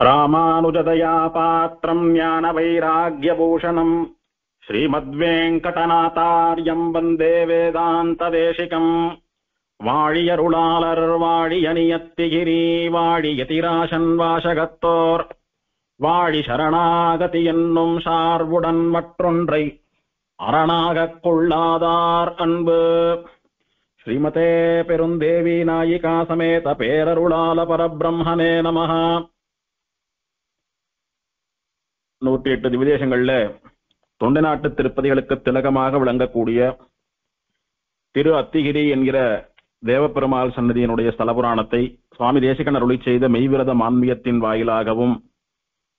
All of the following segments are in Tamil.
ராமானுஜதயா பாத்திரம் ஞான வைராக்யபூஷணம் ஸ்ரீமத்வேங்கடநாதார்யம் வந்தே வேதாந்த தேசிகம். வாழியருளாளர் வாழியனியத்திகிரி வாழியதிராசன் வாசகத்தோர் வாழி சரணாகதி என்னும் சார்புடன் மற்றொன்றை அரணாகக் கொள்ளாதார் அன்பு. ஸ்ரீமதே பெருந்தேவி நாயிகா சமேத பேரருளால பரபிரம்மனே நமஹ. 108 திவ்யதேசங்கள்ல தொண்டை நாட்டு திருப்பதிகளுக்கு திலகமாக விளங்கக்கூடிய திரு அத்திகிரி என்கிற தேவப்பெருமாள் சன்னதியினுடைய ஸ்தலபுராணத்தை சுவாமி தேசிகன் அருளி செய்த மெய்விரத மான்மியத்தின் வாயிலாகவும்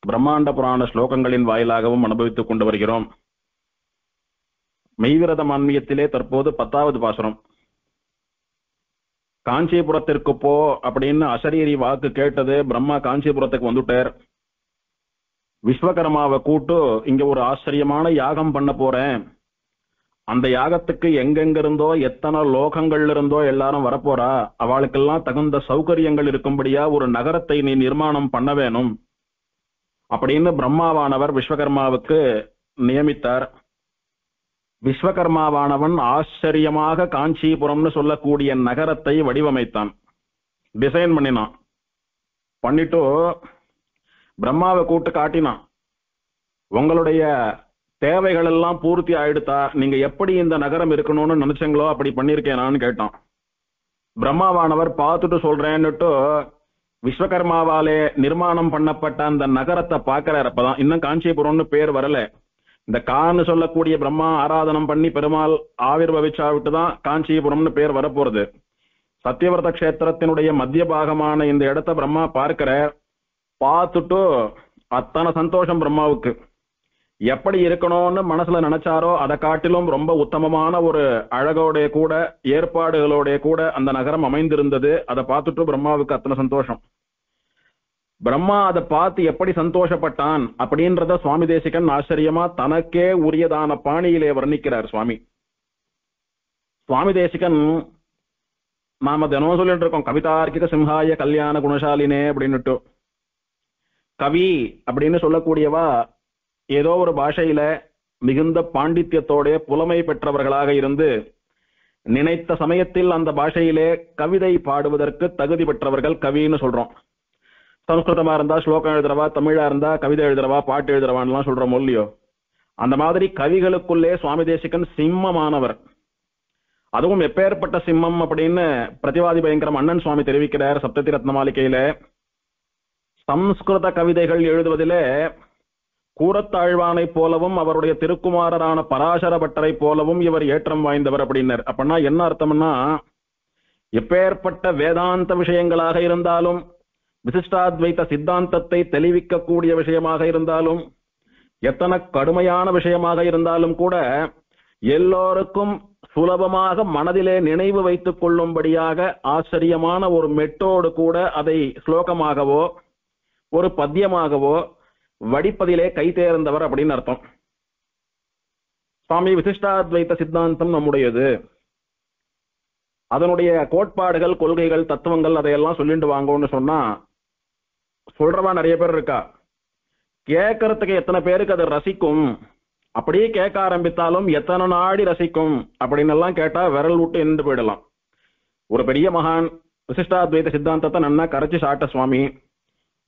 பிரம்மாண்ட புராண ஸ்லோகங்களின் வாயிலாகவும் அனுபவித்துக் கொண்டு வருகிறோம். மெய்விரத மான்மியத்திலே தற்போது 10வது பாசுரம். காஞ்சிபுரத்திற்கு போ அப்படின்னு அசரீரி வாக்கு கேட்டது. பிரம்மா காஞ்சிபுரத்துக்கு வந்துட்டார். விஸ்வகர்மாவை கூட்டு இங்க ஒரு ஆச்சரியமான யாகம் பண்ண போறேன், அந்த யாகத்துக்கு எங்கெங்க இருந்தோ எத்தனை லோகங்கள்ல இருந்தோ எல்லாரும் வரப்போறா, அவளுக்கெல்லாம் தகுந்த சௌகரியங்கள் இருக்கும்படியா ஒரு நகரத்தை நீ நிர்மாணம் பண்ண வேணும் அப்படின்னு பிரம்மாவானவர் விஸ்வகர்மாவுக்கு நியமித்தார். விஸ்வகர்மாவானவன் ஆச்சரியமாக காஞ்சிபுரம்னு சொல்லக்கூடிய நகரத்தை வடிவமைத்தான், டிசைன் பண்ணினான். பண்ணிட்டு பிரம்மாவை கூட்டு காட்டினான், உங்களுடைய தேவைகள் எல்லாம் பூர்த்தி ஆயிடுத்தா, நீங்க எப்படி இந்த நகரம் இருக்கணும்னு நினைச்சீங்களோ அப்படி பண்ணிருக்கேனான்னு கேட்டான். பிரம்மாவானவர் பார்த்துட்டு சொல்றேன்னுட்டு விஸ்வகர்மாவாலே நிர்மாணம் பண்ணப்பட்ட அந்த நகரத்தை பார்க்கிறார். அப்பதான் இன்னும் காஞ்சிபுரம்னு பேர் வரல. இந்த கான்னு சொல்லக்கூடிய பிரம்மா ஆராதனம் பண்ணி பெருமாள் ஆவிர்வவிச்சாவிட்டு தான் காஞ்சிபுரம்னு பேர் வரப்போறது. சத்தியவிரத கஷேத்திரத்தினுடைய மத்திய பாகமான இந்த இடத்த பிரம்மா பார்க்கிற. பார்த்துட்டு அத்தனை சந்தோஷம் பிரம்மாவுக்கு. எப்படி இருக்கணும்னு மனசுல நினைச்சாரோ அதை காட்டிலும் ரொம்ப உத்தமமான ஒரு அழகோடைய கூட ஏற்பாடுகளோடைய கூட அந்த நகரம் அமைந்திருந்தது. அதை பார்த்துட்டு பிரம்மாவுக்கு அத்தனை சந்தோஷம். பிரம்மா அதை பார்த்து எப்படி சந்தோஷப்பட்டான் அப்படின்றத சுவாமி தேசிகன் ஆச்சரியமா தனக்கே உரியதான பாணியிலே வர்ணிக்கிறார். சுவாமி தேசிகன் நாம தினம் சொல்லிட்டு இருக்கோம், கவிதார்க்கிக சிம்ஹாய கல்யாண குணசாலினே அப்படின்னுட்டு. கவி அப்படின்னு சொல்லக்கூடியவா ஏதோ ஒரு பாஷையில மிகுந்த பாண்டித்யத்தோட புலமை பெற்றவர்களாக இருந்து நினைத்த சமயத்தில் அந்த பாஷையிலே கவிதை பாடுவதற்கு தகுதி பெற்றவர்கள் கவின்னு சொல்றோம். சம்ஸ்கிருதமா இருந்தா ஸ்லோகம் எழுதுறவா, தமிழா இருந்தா கவிதை எழுதுறவா, பாட்டு எழுதுறவான்லாம் சொல்றோம் இல்லையோ. அந்த மாதிரி கவிகளுக்குள்ளே சுவாமி தேசிகன் சிம்மமானவர். அதுவும் எப்பேற்பட்ட சிம்மம் அப்படின்னு பிரதிவாதி பயங்கரம் அண்ணன் சுவாமி தெரிவிக்கிறார் சப்ததி ரத்ன மாளிகையில. சம்ஸ்கிருத கவிதைகள் எழுதுவதிலே கூரத்தாழ்வானை போலவும் அவருடைய திருக்குமாரரான பராசர பட்டரை போலவும் இவர் ஏற்றம் வாய்ந்தவர் அப்படின்னர். அப்படின்னா என்ன அர்த்தம்னா, எப்பேற்பட்ட வேதாந்த விஷயங்களாக இருந்தாலும் விசிஷ்டாத்வைத சித்தாந்தத்தை தெளிவிக்கக்கூடிய விஷயமாக இருந்தாலும் எத்தனை கடுமையான விஷயமாக இருந்தாலும் கூட எல்லோருக்கும் சுலபமாக மனதிலே நினைவு வைத்துக் கொள்ளும்படியாக ஆச்சரியமான ஒரு மெட்டோடு கூட அதை ஸ்லோகமாகவோ ஒரு பத்தியமாகவோ வடிப்பதிலே கை தேர்ந்தவர் அப்படின்னு அர்த்தம். சுவாமி விசிஷ்டாத்வைத சித்தாந்தம் நம்முடையது, அதனுடைய கோட்பாடுகள் கொள்கைகள் தத்துவங்கள் அதையெல்லாம் சொல்லிட்டு வாங்கன்னு சொன்னா சொல்றவா நிறைய பேர் இருக்கா. கேட்கறதுக்கு எத்தனை பேருக்கு அது ரசிக்கும், அப்படியே கேட்க ஆரம்பித்தாலும் எத்தனை நாடி ரசிக்கும் அப்படின்னு எல்லாம் கேட்டா விரல் விட்டு எண்டு போயிடலாம். ஒரு பெரிய மகான் விசிஷ்டாத்வைத சித்தாந்தத்தை நன்னா கரைச்சி சாட்ட சுவாமி.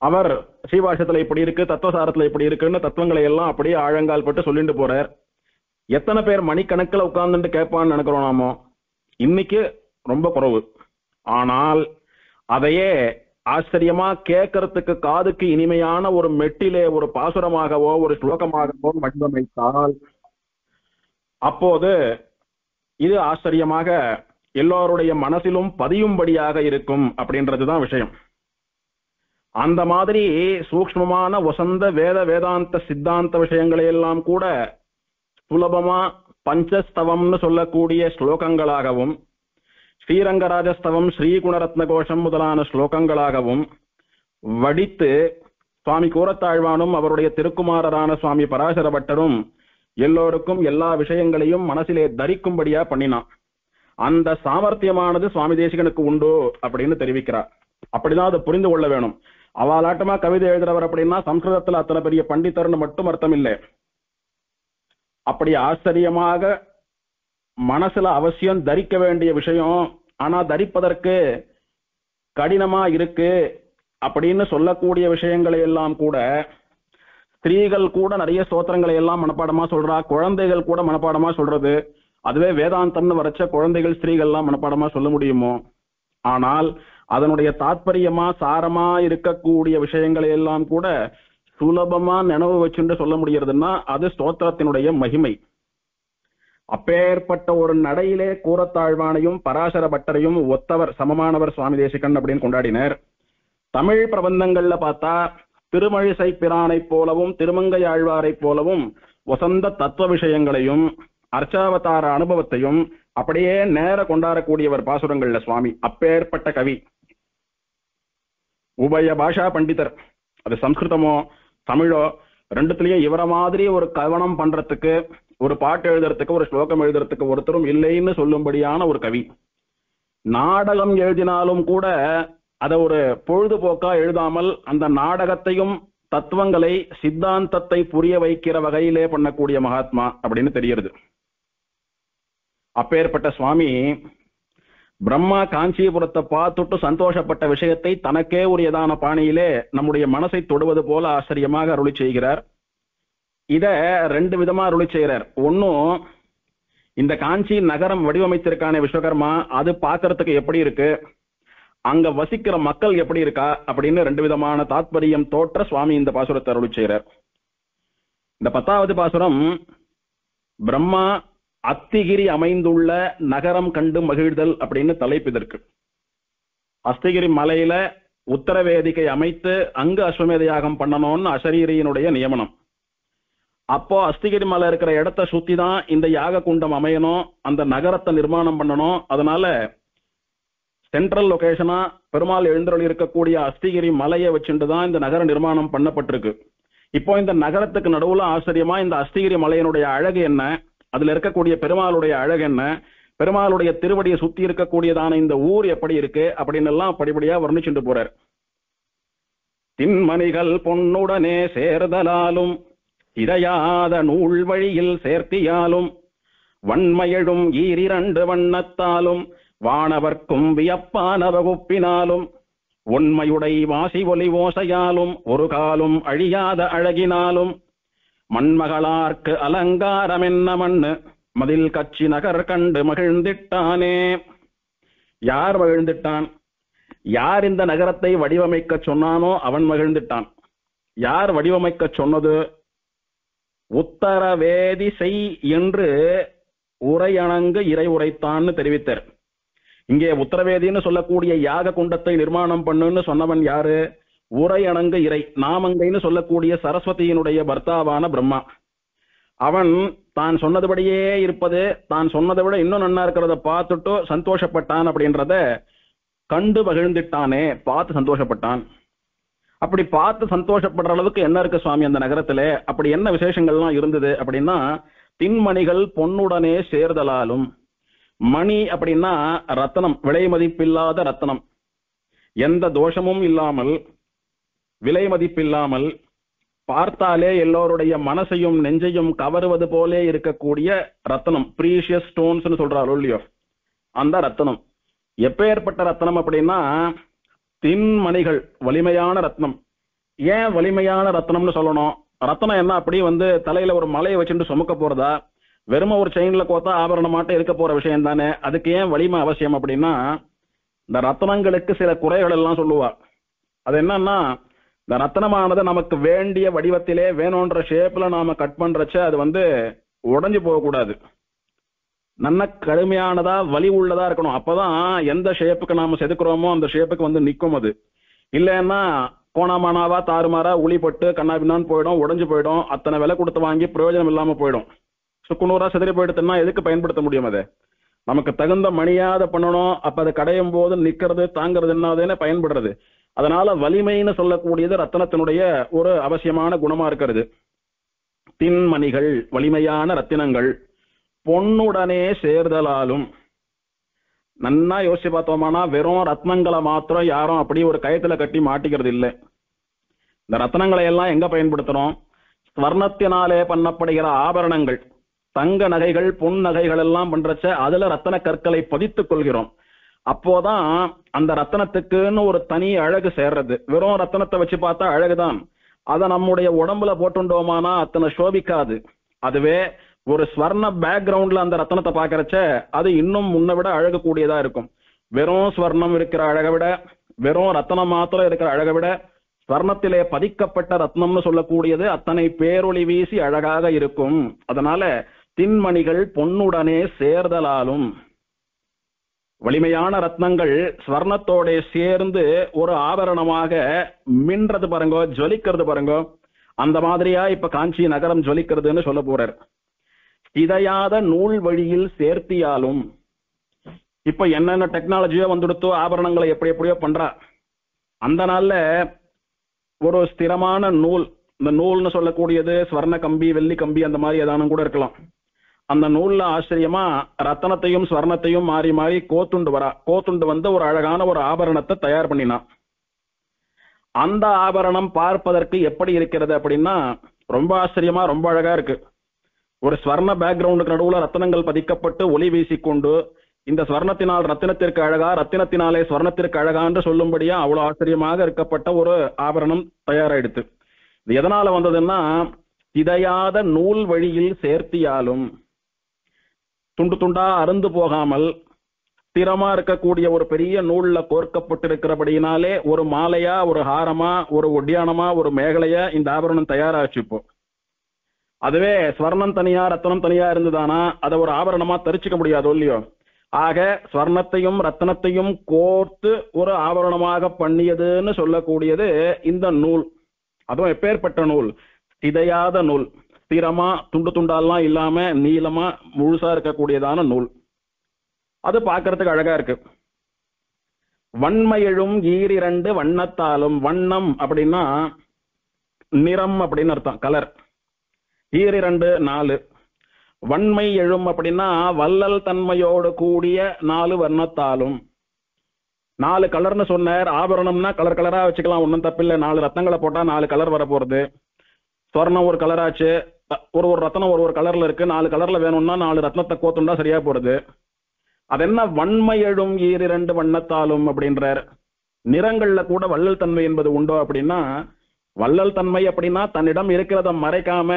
அவர் ஸ்ரீபாஷத்துல இப்படி இருக்கு, தத்துவசாரத்துல இப்படி இருக்குன்னு தத்துவங்களை எல்லாம் அப்படியே ஆழங்கால் பட்டு சொல்லிட்டு போறார். எத்தனை பேர் மணிக்கணக்கில் உட்கார்ந்துட்டு கேட்பான்னு நினைக்கிறோம் நாமோ, இன்னைக்கு ரொம்ப குறைவு. ஆனால் அதையே ஆச்சரியமா கேட்கறதுக்கு காதுக்கு இனிமையான ஒரு மெட்டிலே ஒரு பாசுரமாகவோ ஒரு ஸ்லோகமாகவோ வடிவமைத்தால் அப்போது இது ஆச்சரியமாக எல்லோருடைய மனசிலும் பதியும்படியாக இருக்கும் அப்படின்றதுதான் விஷயம். அந்த மாதிரி சூக்ஷ்மமான வசந்த வேதாந்த சித்தாந்த விஷயங்களை எல்லாம் கூட சுலபமா பஞ்சஸ்தவம்னு சொல்லக்கூடிய ஸ்லோகங்களாகவும் ஸ்ரீரங்கராஜஸ்தவம் ஸ்ரீகுணரத்ன கோஷம் முதலான ஸ்லோகங்களாகவும் வடித்து சுவாமி கூரத்தாழ்வானும் அவருடைய திருக்குமாரரான சுவாமி பராசர பட்டரும் எல்லோருக்கும் எல்லா விஷயங்களையும் மனசிலே தரிக்கும்படியா பண்ணினான். அந்த சாமர்த்தியமானது சுவாமி தேசிகனுக்கு உண்டு அப்படின்னு தெரிவிக்கிறார். அப்படிதான் அதை புரிந்து கொள்ள வேணும். அவளாட்டமா கவிதை எழுதுறவர் அப்படின்னா சம்ஸ்கிருதத்துல அத்தனை பெரிய பண்டிதர்னு மட்டும் அர்த்தம் இல்லை. அப்படி ஆச்சரியமாக மனசுல அவசியம் தரிக்க வேண்டிய விஷயம், ஆனா தரிப்பதற்கு கடினமா இருக்கு அப்படின்னு சொல்லக்கூடிய விஷயங்களை எல்லாம் கூட ஸ்திரீகள் கூட நிறைய ஸ்தோத்திரங்களை எல்லாம் மனப்பாடமா சொல்றா, குழந்தைகள் கூட மனப்பாடமா சொல்றது. அதுவே வேதாந்தம்னு வரைச்ச குழந்தைகள் ஸ்திரீகள்லாம் மனப்பாடமா சொல்ல முடியுமோ? ஆனால் அதனுடைய தாத்பரியமா சாரமா இருக்கக்கூடிய விஷயங்களை எல்லாம் கூட சுலபமா நினைவு வச்சுட்டு சொல்ல முடியறதுன்னா அது ஸ்தோத்திரத்தினுடைய மகிமை. அப்பேற்பட்ட ஒரு நடையிலே கூரத்தாழ்வானையும் பராசர பட்டரையும் ஒத்தவர் சமமானவர் சுவாமி தேசிகன் அப்படின்னு கொண்டாடினர். தமிழ் பிரபந்தங்கள்ல பார்த்தா திருமழிசை பிரானை போலவும் திருமங்கை ஆழ்வாரை போலவும் வசந்த தத்துவ விஷயங்களையும் அர்ச்சாவதார அனுபவத்தையும் அப்படியே நேர கொண்டாடக்கூடியவர் பாசுரங்கள்ல சுவாமி. அப்பேற்பட்ட கவி, உபய பாஷா பண்டிதர். அது சம்ஸ்கிருதமோ தமிழோ ரெண்டுத்திலயும் இவர மாதிரி ஒரு கவனம் பண்றதுக்கு, ஒரு பாட்டு எழுதுறதுக்கு, ஒரு ஸ்லோகம் எழுதுறதுக்கு ஒருத்தரும் இல்லைன்னு சொல்லும்படியான ஒரு கவி. நாடகம் எழுதினாலும் கூட அதை ஒரு பொழுதுபோக்கா எழுதாமல் அந்த நாடகத்தையும் தத்துவங்களை சித்தாந்தத்தை புரிய வைக்கிற வகையிலே பண்ணக்கூடிய மகாத்மா அப்படின்னு தெரிகிறது. அப்பேற்பட்ட சுவாமி பிரம்மா காஞ்சிபுரத்தை பார்த்துட்டு சந்தோஷப்பட்ட விஷயத்தை தனக்கே உரியதான பாணியிலே நம்முடைய மனசை தொடுவது போல ஆச்சரியமாக அருளி செய்கிறார். இத ரெண்டு விதமா அருளி செய்கிறார். ஒன்னும் இந்த காஞ்சி நகரம் வடிவமைத்திருக்கான விஸ்வகர்மா, அது பார்க்கறதுக்கு எப்படி இருக்கு, அங்க வசிக்கிற மக்கள் எப்படி இருக்கா அப்படின்னு ரெண்டு விதமான தாத்பரியம் தோற்ற சுவாமி இந்த பாசுரத்தை அருளி செய்கிறார். இந்த 10வது பாசுரம் பிரம்மா அத்திகிரி அமைந்துள்ள நகரம் கண்டு மகிழ்தல் அப்படின்னு தலைப்பு இதற்கு. அஸ்திகிரி மலையில உத்தரவேதிக்கை அமைத்து அங்கு அஸ்வமேத யாகம் பண்ணணும்னு அசரீரியினுடைய நியமனம். அப்போ அஸ்திகிரி மலை இருக்கிற இடத்த சுத்தி தான் இந்த யாக குண்டம் அமையணும், அந்த நகரத்தை நிர்மாணம் பண்ணணும். அதனால சென்ட்ரல் லொகேஷனா பெருமாள் எழுந்தருள் இருக்கக்கூடிய அஸ்திகிரி மலையை வச்சுட்டு தான் இந்த நகர நிர்மாணம் பண்ணப்பட்டிருக்கு. இப்போ இந்த நகரத்துக்கு நடுவுல ஆச்சரியமா இந்த அஸ்திகிரி மலையினுடைய அழகு என்ன, அதுல இருக்கக்கூடிய பெருமாளுடைய அழகு என்ன, பெருமாளுடைய திருவடியை சுத்தி இருக்கக்கூடியதான இந்த ஊர் எப்படி இருக்கு அப்படின்னு எல்லாம் படிப்படியா வர்ணிச்சுட்டு போறார். தின்மணிகள் பொன்னுடனே சேர்தலாலும் இறையாத நூல் வழியில் சேர்த்தியாலும் வன்மையழும் ஈரிரண்டு வண்ணத்தாலும் வானவர்க்கும் வியப்பான வகுப்பினாலும் உண்மையுடை வாசி ஒலி ஓசையாலும் ஒரு காலும் அழியாத அழகினாலும் மண்மகளார்க்கு அலங்காரம் என்ன மண்ணு மதில் கட்சி நகர் கண்டு மகிழ்ந்திட்டானே. யார் மகிழ்ந்திட்டான்? யார் இந்த நகரத்தை வடிவமைக்க சொன்னானோ அவன் மகிழ்ந்திட்டான். யார் வடிவமைக்க சொன்னது? உத்தரவேதி செய் என்று உரையணங்கு இறை உரைத்தான்னு தெரிவித்தார். இங்கே உத்தரவேதின்னு சொல்லக்கூடிய யாக குண்டத்தை நிர்மாணம் பண்ணுன்னு சொன்னவன் யாரு? உரையணங்கு இறை, நாமங்கைன்னு சொல்லக்கூடிய சரஸ்வதியினுடைய பர்த்தாவான பிரம்மா. அவன் தான் சொன்னதுபடியே இருப்பது, தான் சொன்னதை விட இன்னும் நன்னா இருக்கிறத பார்த்துட்டு சந்தோஷப்பட்டான். அப்படின்றத கண்டு மகிழ்ந்துட்டானே, பார்த்து சந்தோஷப்பட்டான். அப்படி பார்த்து சந்தோஷப்படுற அளவுக்கு என்ன இருக்கு சுவாமி அந்த நகரத்துல? அப்படி என்ன விசேஷங்கள்லாம் இருந்தது அப்படின்னா, தின்மணிகள் பொன்னுடனே சேர்தலாலும். மணி அப்படின்னா ரத்தனம், விலை மதிப்பில்லாத ரத்தனம், எந்த தோஷமும் இல்லாமல் விலை மதிப்பில்லாமல் பார்த்தாலே எல்லோருடைய மனசையும் நெஞ்சையும் கவருவது போலே இருக்கக்கூடிய ரத்தனம், பிரீஷியஸ் ஸ்டோன்ஸ் சொல்றாரு இல்லையோ, அந்த ரத்தனம். எப்பேற்பட்ட ரத்தனம் அப்படின்னா தின்மணிகள், வலிமையான ரத்னம். ஏன் வலிமையான ரத்னம்னு சொல்லணும்? ரத்னம் என்ன அப்படி தலையில ஒரு மலையை வச்சுட்டு சுமக்க போறதா? வெறும ஒரு செயின்ல கோத்தா ஆபரணமாட்ட இருக்க போற விஷயம் தானே. அதுக்கு ஏன் வலிமை அவசியம் அப்படின்னா, இந்த ரத்னங்களுக்கு சில குறைகள் எல்லாம் சொல்லுவா. அது என்னன்னா, இந்த ரத்னமானது நமக்கு வேண்டிய வடிவத்திலே வேணும்ன்ற ஷேப்ல நாம கட் பண்றச்ச அது உடைஞ்சு போகக்கூடாது. நல்ல கடுமையானதா வலி உள்ளதா இருக்கணும். அப்பதான் எந்த ஷேப்புக்கு நாம செதுக்குறோமோ அந்த ஷேப்புக்கு நிக்கும். அது இல்லைன்னா கோணாமானாவா தாறுமாறா உளிப்பட்டு கண்ணாபின்னான்னு போயிடும், உடைஞ்சு போயிடும். அத்தனை விலை கொடுத்து வாங்கி பிரயோஜனம் இல்லாம போயிடும். சுக்குநூறா சிதறி போயிடுதுன்னா எதுக்கு பயன்படுத்த முடியும்? அதை நமக்கு தகுந்த மணியாத பண்ணணும். அப்ப அதை கடையும் போது நிக்கிறது தாங்கிறது என்னதுன்னு பயன்படுறது. அதனால வலிமைன்னு சொல்லக்கூடியது ரத்தினத்தினுடைய ஒரு அவசியமான குணமா இருக்கிறது. தின்மணிகள், வலிமையான ரத்தினங்கள், பொன்னுடனே சேர்தலாலும். நன்னா யோசிச்சு பார்த்தோம்னா வெறும் ரத்னங்களை மாத்திரம் யாரும் அப்படி ஒரு கயத்துல கட்டி மாட்டிக்கிறது இல்லை. இந்த ரத்னங்களை எல்லாம் எங்க பயன்படுத்துறோம்? ஸ்வர்ணத்தினாலே பண்ணப்படுகிற ஆபரணங்கள், தங்க நகைகள், பொன் நகைகள் எல்லாம் பண்றச்ச அதுல ரத்தன கற்களை பதித்துக் கொள்கிறோம். அப்போதான் அந்த ரத்தனத்துக்குன்னு ஒரு தனி அழகு சேர்றது. வெறும் ரத்தனத்தை வச்சு பார்த்தா அழகுதான், அதை நம்முடைய உடம்புல போட்டுண்டோமானா அத்தனை சோபிக்காது. அதுவே ஒரு ஸ்வர்ண பேக்ரவுண்ட்ல அந்த ரத்தனத்தை பாக்குறச்ச அது இன்னும் முன்ன விட அழகு கூடியதா இருக்கும். வெறும் ஸ்வர்ணம் இருக்கிற அழகை விட, வெறும் ரத்தனம் மாத்திரம் இருக்கிற அழகை விட, ஸ்வர்ணத்திலே பதிக்கப்பட்ட ரத்னம்னு சொல்லக்கூடியது அத்தனை பேரொளி வீசி அழகாக இருக்கும். அதனால தின்மணிகள் பொன்னுடனே சேர்தலாலும், வலிமையான ரத்னங்கள் ஸ்வர்ணத்தோட சேர்ந்து ஒரு ஆபரணமாக மின்றது பாருங்க, ஜொலிக்கிறது பாருங்க. அந்த மாதிரியா இப்ப காஞ்சி நகரம் ஜொலிக்கிறதுன்னு சொல்ல போறார். சிதையாத நூல் வழியில் சேர்த்தியாலும், இப்ப என்னென்ன டெக்னாலஜியோ வந்துடுத்தோ, ஆபரணங்களை எப்படி எப்படியோ பண்றா. அந்த நாள்ல ஒரு ஸ்திரமான நூல், இந்த நூல்னு சொல்லக்கூடியது ஸ்வர்ண கம்பி, வெள்ளி கம்பி, அந்த மாதிரி ஏதானும் கூட இருக்கலாம். அந்த நூல்ல ஆச்சரியமா ரத்தனத்தையும் ஸ்வர்ணத்தையும் மாறி மாறி கோத்துண்டு வந்து ஒரு அழகான ஒரு ஆபரணத்தை தயார் பண்ணினான். அந்த ஆபரணம் பார்ப்பதற்கு எப்படி இருக்கிறது அப்படின்னா ரொம்ப ஆச்சரியமா, ரொம்ப அழகா இருக்கு. ஒரு ஸ்வர்ண பேக்ரவுண்டுக்கு நடுவுல ரத்தனங்கள் பதிக்கப்பட்டு ஒளி வீசிக்கொண்டு, இந்த ஸ்வர்ணத்தினால் ரத்தினத்திற்கு அழகா, ரத்தினத்தினாலே ஸ்வர்ணத்திற்கு அழகா என்று சொல்லும்படியா அவ்வளவு ஆச்சரியமாக இருக்கப்பட்ட ஒரு ஆபரணம் தயாராயிடுத்து. இது எதனால வந்ததுன்னா, சிதையாத நூல் வழியில் சேர்த்தியாலும், துண்டு துண்டா அருந்து போகாமல் ஸ்திரமா இருக்கக்கூடிய ஒரு பெரிய நூல்ல கோர்க்கப்பட்டிருக்கிறபடியினாலே ஒரு மாலையா, ஒரு ஹாரமா, ஒரு ஒட்டியானமா, ஒரு மேகலையா இந்த ஆபரணம் தயாராச்சு. இப்போ அதுவே ஸ்வர்ணம் தனியா ரத்தனம் தனியா இருந்ததானா அதை ஒரு ஆபரணமா தரிச்சுக்க முடியாதோ இல்லையோ. ஆக ஸ்வர்ணத்தையும் ரத்தனத்தையும் கோர்த்து ஒரு ஆபரணமாக பண்ணியதுன்னு சொல்லக்கூடியது இந்த நூல். அதுவும் எப்பேற்பட்ட நூல்? சிதையாத நூல், ஸ்திரமா துண்டு துண்டாலாம் இல்லாம நீளமா முழுசா இருக்கக்கூடியதான நூல். அது பார்க்கறதுக்கு அழகா இருக்கு. வன்மையெழும் ஈரிரண்டு வண்ணத்தாலும், வண்ணம் அப்படின்னா நிறம் அப்படின்னு அர்த்தம், கலர். ஈரிரண்டு 4, வன்மை எழும் அப்படின்னா வள்ளல் தன்மையோடு கூடிய 4 வர்ணத்தாலும். 4 கலர்னு சொன்னார். ஆபரணம்னா கலர் கலரா வச்சுக்கலாம், ஒன்றும் தப்பில்லை. 4 ரத்தங்களை போட்டா 4 கலர் வர போறது. ஸ்வர்ணம் ஒரு கலராச்சு, ஒரு ரத்தனம் ஒரு கலர்ல இருக்கு. 4 கலர்ல வேணும்னா 4 ரத்னத்தை கோத்துண்டா சரியா போறது. அது என்ன வன்மை எழும் ஈரிரண்டு வண்ணத்தாலும் அப்படின்றார். நிறங்கள்ல கூட வள்ளல் தன்மை என்பது உண்டோ அப்படின்னா, வள்ளல் தன்மை அப்படின்னா தன்னிடம் இருக்கிறத மறைக்காம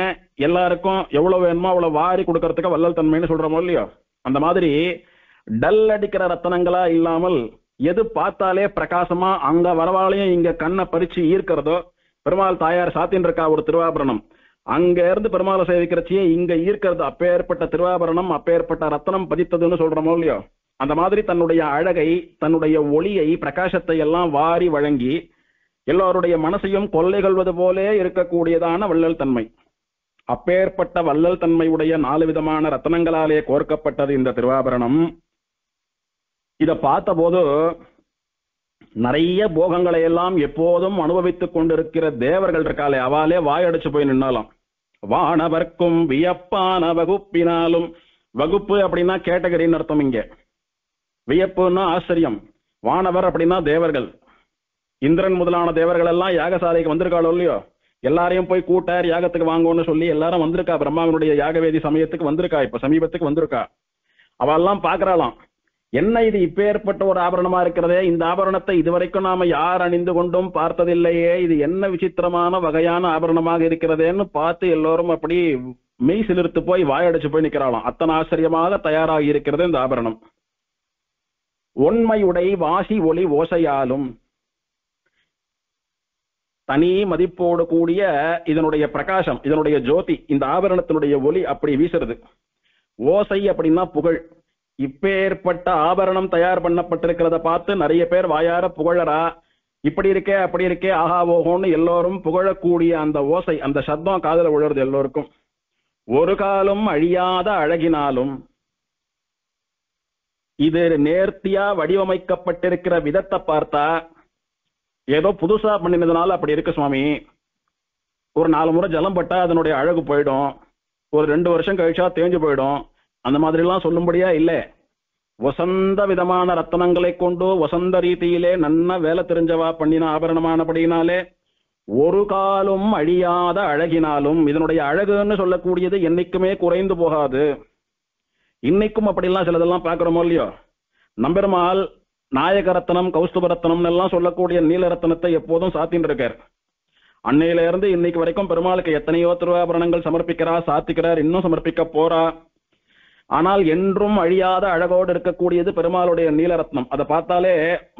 எல்லாருக்கும் எவ்வளவு வேணுமோ அவ்வளவு வாரி கொடுக்கறதுக்கு வள்ளல் தன்மைன்னு சொல்றோமோ இல்லையோ. அந்த மாதிரி டல் அடிக்கிற ரத்தனங்களா இல்லாமல் எது பார்த்தாலே பிரகாசமா அங்க வரவாளையும் இங்க கண்ணை பறிச்சு ஈர்க்கிறதோ. பெருமாள் தாயார் சாத்தின் இருக்கா ஒரு திருவாபரணம், அங்க இருந்து பெருமாளை சேவிக்கிறச்சியே இங்க ஈர்க்கிறது. அப்பேற்பட்ட திருவாபரணம், அப்பேற்பட்ட ரத்தனம் பதித்ததுன்னு சொல்றோமோ இல்லையோ. அந்த மாதிரி தன்னுடைய அழகை, தன்னுடைய ஒளியை, பிரகாசத்தை எல்லாம் வாரி வழங்கி எல்லோருடைய மனசையும் கொள்ளை கொள்வது போலே இருக்கக்கூடியதான வள்ளல் தன்மை. அப்பேற்பட்ட வள்ளல் தன்மையுடைய 4 விதமான ரத்தனங்களாலே கோர்க்கப்பட்டது இந்த திருவாபரணம். இத பார்த்த போது நிறைய போகங்களை எல்லாம் எப்போதும் அனுபவித்துக் கொண்டிருக்கிற தேவர்கள் இருக்காளே, அவாலே வாயடிச்சு போய் நின்னாலும். வானவர்க்கும் வியப்பான வகுப்பினாலும், வகுப்பு அப்படின்னா கேட்டகரின்னு அர்த்தம். இங்க வியப்புன்னா ஆச்சரியம். வானவர் அப்படின்னா தேவர்கள். இந்திரன் முதலான தேவர்கள் எல்லாம் யாகசாலைக்கு வந்திருக்காளோ இல்லையோ. எல்லாரையும் போய் கூட்டார், யாகத்துக்கு வாங்கன்னு சொல்லி எல்லாரும் வந்திருக்கா. பிரம்மாவனுடைய யாகவேதி சமயத்துக்கு வந்திருக்கா, இப்ப சமீபத்துக்கு வந்திருக்கா. அவெல்லாம் பாக்குறாளாம், என்ன இது இப்பேற்பட்ட ஒரு ஆபரணமா இருக்கிறதே, இந்த ஆபரணத்தை இதுவரைக்கும் நாம யார் அணிந்து கொண்டும் பார்த்ததில்லையே, இது என்ன விசித்திரமான வகையான ஆபரணமாக இருக்கிறதேன்னு பார்த்து எல்லோரும் அப்படி மெய் சிலிர்த்து போய் வாயடிச்சு போய் நிக்கிறாளாம். அத்தனை ஆச்சரியமாக தயாராகி இருக்கிறது இந்த ஆபரணம். ஒன்மையுடை வாசி ஒளி ஓசையாலும், தனி மதிப்போடு கூடிய இதனுடைய பிரகாசம், இதனுடைய ஜோதி, இந்த ஆபரணத்தினுடைய ஒளி அப்படி வீசுறது. ஓசை அப்படின்னா புகழ். இப்பேற்பட்ட ஆபரணம் தயார் பண்ணப்பட்டிருக்கிறத பார்த்து நிறைய பேர் வாயார புகழறா. இப்படி இருக்கே அப்படி இருக்கே ஆஹா ஓஹோன்னு எல்லோரும் புகழக்கூடிய அந்த ஓசை, அந்த சத்தம் காதுல விழுறது எல்லோருக்கும். ஒரு காலம் அழியாத அழகினாலும், இது நேர்த்தியா வடிவமைக்கப்பட்டிருக்கிற விதத்தை பார்த்தா ஏதோ புதுசா பண்ணினதுனால அப்படி இருக்கு சுவாமி. ஒரு 4 முறை ஜலம் பட்டா அதனுடைய அழகு போயிடும், ஒரு 2 வருஷம் கழிச்சா தேஞ்சு போயிடும், அந்த மாதிரி எல்லாம் சொல்லும்படியா இல்லை. வசந்த விதமான ரத்தனங்களை கொண்டு வசந்த ரீதியிலே நன்ன வேலை தெரிஞ்சவா பண்ணின ஆபரணமானபடினாலே ஒரு காலும் அழியாத அழகினாலும், இதனுடைய அழகுன்னு சொல்லக்கூடியது என்னைக்குமே குறைந்து போகாது. இன்னைக்கும் அப்படிலாம் சிலதெல்லாம் பார்க்கிறோமோ இல்லையோ, நம்பெருமாள் நாயகரத்னம் கௌஸ்துபரத்னம் எல்லாம் சொல்லக்கூடிய நீலரத்னத்தை எப்போதும் சாத்தின்னு இருக்கார். அன்னையில இருந்து இன்னைக்கு வரைக்கும் பெருமாளுக்கு எத்தனையோ திருவாபரணங்கள் சாத்திக்கிறார், இன்னும் சமர்ப்பிக்க போறா. ஆனால் என்றும் அழியாத அழகோடு இருக்கக்கூடியது பெருமாளுடைய நீலரத்னம். அதை பார்த்தாலே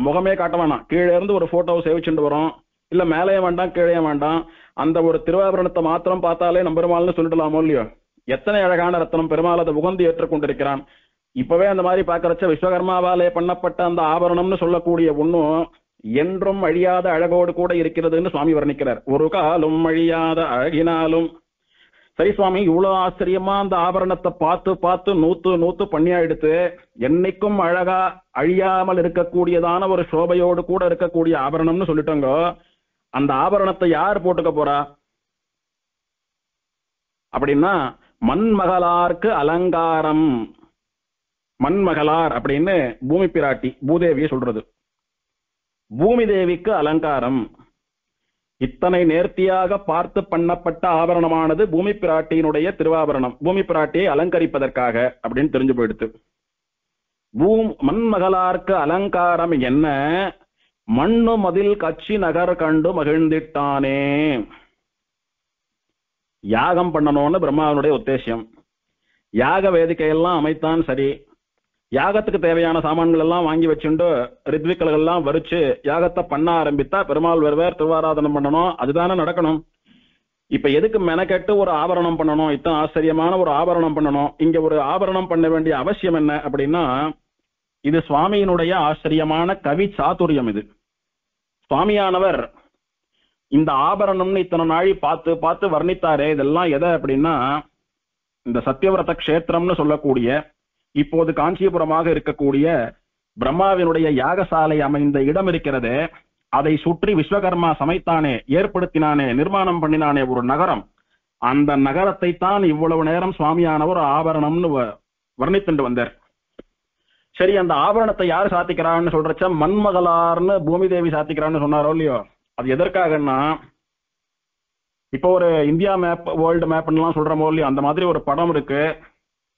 முகமே காட்ட வேணாம், கீழே இருந்து ஒரு போட்டோவை சேவிச்சுட்டு வரும், இல்ல மேலேயே வேண்டாம் கீழே வேண்டாம், அந்த ஒரு திருவாபரணத்தை மாத்திரம் பார்த்தாலே நம்ம பெருமாள்னு சொல்லிடலாமோ இல்லையோ. எத்தனை அழகான ரத்னம், பெருமாள் அதை உகந்து ஏற்றுக்கொண்டிருக்கிறான். இப்பவே அந்த மாதிரி பார்க்கறச்ச விஸ்வகர்மாவாலே பண்ணப்பட்ட அந்த ஆபரணம்னு சொல்லக்கூடிய ஒன்னும் என்றும் அழியாத அழகோடு கூட இருக்கிறதுன்னு சுவாமி வர்ணிக்கிறார். ஒரு காலும் அழியாத அழகினாலும். சரி சுவாமி, இவ்வளவு ஆச்சரியமா அந்த ஆபரணத்தை பார்த்து பார்த்து நூத்து பண்ணியா எடுத்து என்னைக்கும் அழகா அழியாமல் இருக்கக்கூடியதான ஒரு சோபையோடு கூட இருக்கக்கூடிய ஆபரணம்னு சொல்லிட்டோங்க. அந்த ஆபரணத்தை யார் போட்டுக்க போறா அப்படின்னா, மண்மகளார்க்கு அலங்காரம். மண்மகளார் அப்படின்னு பூமி பிராட்டி பூதேவியை சொல்றது. பூமி தேவிக்கு அலங்காரம். இத்தனை நேர்த்தியாக பார்த்து பண்ணப்பட்ட ஆபரணமானது பூமி பிராட்டியினுடைய திருவாபரணம், பூமி பிராட்டியை அலங்கரிப்பதற்காக அப்படின்னு தெரிஞ்சு போயிடுத்து. மண்மகளார்க்கு அலங்காரம் என்ன? மண்ணு மதில் கட்சி நகர் கண்டு மகிழ்ந்திட்டானே. யாகம் பண்ணணும்னு பிரம்மாவனுடைய உத்தேசம். யாக வேதிக்கையெல்லாம் அமைத்தான். சரி, யாகத்துக்கு தேவையான சாமான்கள் எல்லாம் வாங்கி வச்சுண்டு ரித்விக்கள் எல்லாம் வரிச்சு யாகத்தை பண்ண ஆரம்பித்தா பெருமாள் வருவார், திருவாராதனம் பண்ணணும், அதுதானே நடக்கணும். இப்ப எதுக்கு மெனக்கெட்டு ஒரு ஆபரணம் பண்ணணும், இத்தனை ஆச்சரியமான ஒரு ஆபரணம் பண்ணணும்? இங்க ஒரு ஆபரணம் பண்ண வேண்டிய அவசியம் என்ன அப்படின்னா, இது சுவாமியினுடைய ஆச்சரியமான கவி சாதுரியம். இது சுவாமியானவர் இந்த ஆபரணம்னு இத்தனை நாளி பார்த்து பார்த்து வர்ணித்தாரே, இதெல்லாம் எதை அப்படின்னா, இந்த சத்தியவிரத கஷேத்திரம்னு சொல்லக்கூடிய இப்போது காஞ்சிபுரமாக இருக்கக்கூடிய பிரம்மாவினுடைய யாகசாலை அமைந்த இடம் இருக்கிறது. அதை சுற்றி விஸ்வகர்மா சமைத்தானே, ஏற்படுத்தினானே, நிர்மாணம் பண்ணினானே ஒரு நகரம். அந்த நகரத்தை தான் இவ்வளவு நேரம் சுவாமியானவர் ஆபரணம்னு வர்ணித்துண்டு வந்தார். சரி, அந்த ஆபரணத்தை யார் சாத்திக்கிறான்னு சொல்றச்ச மண்மகளார்னு பூமி தேவி சாத்திக்கிறான்னு சொன்னாரோ இல்லையோ. அது எதற்காகன்னா, இப்போ ஒரு இந்தியா மேப், வேர்ல்டு மேப்லாம் சொல்றமோ இல்லையோ, அந்த மாதிரி ஒரு படம் இருக்கு.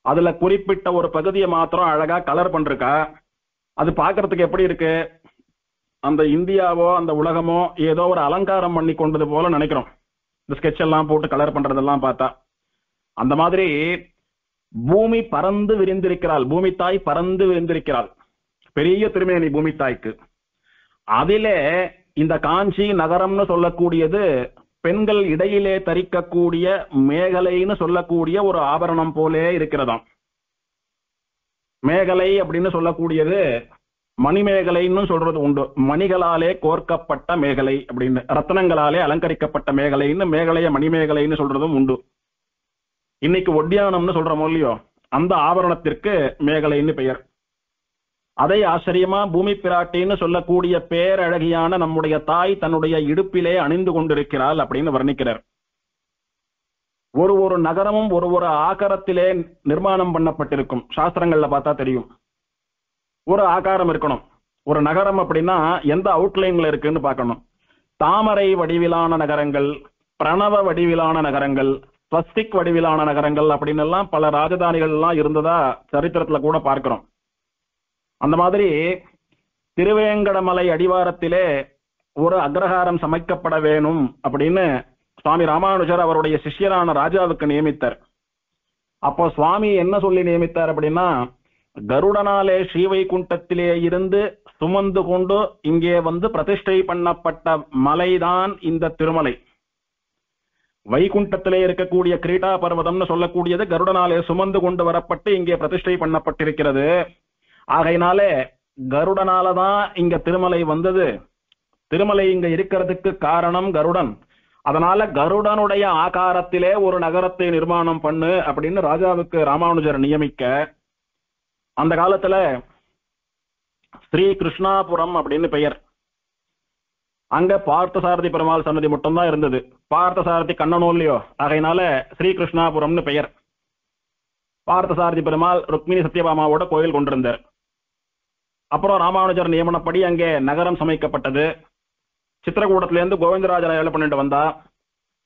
அதுல குறிப்பிட்ட ஒரு பகுதியை மாத்திரம் அழகா கலர் பண்றா. அது பாக்குறதுக்கு எப்படி இருக்கு? அந்த இந்தியாவோ அந்த உலகமோ ஏதோ ஒரு அலங்காரம் பண்ணி கொண்டது போல நினைக்கிறோம், இந்த ஸ்கெட்ச் எல்லாம் போட்டு கலர் பண்றதெல்லாம் பார்த்தா. அந்த மாதிரி பூமி பறந்து விரிந்திருக்கிறாள், பூமி தாய் பறந்து விரிந்திருக்கிறாள், பெரிய திருமேனி பூமி தாய்க்கு. அதிலே இந்த காஞ்சி நகரம்னு சொல்லக்கூடியது பெண்கள் இடையிலே தரிக்கக்கூடிய மேகலைன்னு சொல்லக்கூடிய ஒரு ஆபரணம் போலே இருக்கிறதாம். மேகலை அப்படின்னு சொல்லக்கூடியது மணிமேகலைன்னு சொல்றது உண்டு. மணிகளாலே கோர்க்கப்பட்ட மேகலை அப்படின்னு, ரத்னங்களாலே அலங்கரிக்கப்பட்ட மேகலைன்னு, மேகலைய மணிமேகலைன்னு சொல்றதும் உண்டு. இன்னைக்கு ஒட்டியானம்னு சொல்றோமோ இல்லையோ, அந்த ஆபரணத்திற்கு மேகலைன்னு பெயர். அதை ஆச்சரியமா பூமி பிராட்டின்னு சொல்லக்கூடிய பேரழகியான நம்முடைய தாய் தன்னுடைய இடுப்பிலே அணிந்து கொண்டிருக்கிறாள் அப்படின்னு வர்ணிக்கிறார். ஒரு நகரமும் ஒரு ஆகாரத்திலே நிர்மாணம் பண்ணப்பட்டிருக்கும். சாஸ்திரங்கள்ல பார்த்தா தெரியும். ஒரு ஆகாரம் இருக்கணும். ஒரு நகரம் அப்படின்னா எந்த அவுட்லைன்ல இருக்குன்னு பார்க்கணும். தாமரை வடிவிலான நகரங்கள், பிரணவ வடிவிலான நகரங்கள், ஸ்வஸ்திக் வடிவிலான நகரங்கள் அப்படின்னு எல்லாம் பல ராஜதானிகள் எல்லாம் இருந்ததா சரித்திரத்துல கூட பார்க்கிறோம். அந்த மாதிரி திருவேங்கடமலை அடிவாரத்திலே ஒரு அக்ரஹாரம் சமைக்கப்பட வேணும் அப்படின்னு சுவாமி ராமானுஜர் அவருடைய சிஷ்யரான ராஜாவுக்கு நியமித்தார். அப்போ சுவாமி என்ன சொல்லி நியமித்தார் அப்படின்னா, கருடனாலே ஸ்ரீவைகுண்டத்திலே இருந்து சுமந்து கொண்டு இங்கே வந்து பிரதிஷ்டை பண்ணப்பட்ட மலைதான் இந்த திருமலை. வைகுண்டத்திலே இருக்கக்கூடிய கிரீடா பர்வதம்னு சொல்லக்கூடியது கருடனாலே சுமந்து கொண்டு வரப்பட்டு இங்கே பிரதிஷ்டை பண்ணப்பட்டிருக்கிறது. ஆகையினாலே கருடனாலதான் இங்க திருமலை வந்தது. திருமலை இங்க இருக்கிறதுக்கு காரணம் கருடன். அதனால கருடனுடைய ஆகாரத்திலே ஒரு நகரத்தை நிர்மாணம் பண்ணு அப்படின்னு ராஜாவுக்கு ராமானுஜர் நியமிக்க, அந்த காலத்துல ஸ்ரீ கிருஷ்ணாபுரம் அப்படின்னு பெயர். அங்க பார்த்தசாரதி பெருமாள் சன்னதி மட்டும்தான் இருந்தது. பார்த்தசாரதி கண்ணனோ இல்லையோ, ஆகையினால ஸ்ரீ கிருஷ்ணாபுரம்னு பெயர். பார்த்தசாரதி பெருமாள் ருக்மிணி சத்யபாமாவோட கோயில் கொண்டிருந்தார். அப்புறம் ராமானுஜர் நியமனப்படி அங்கே நகரம் சமைக்கப்பட்டது. சித்திரகூடத்துல இருந்து கோவிந்தராஜன் ஏழை பண்ணிட்டு வந்தா.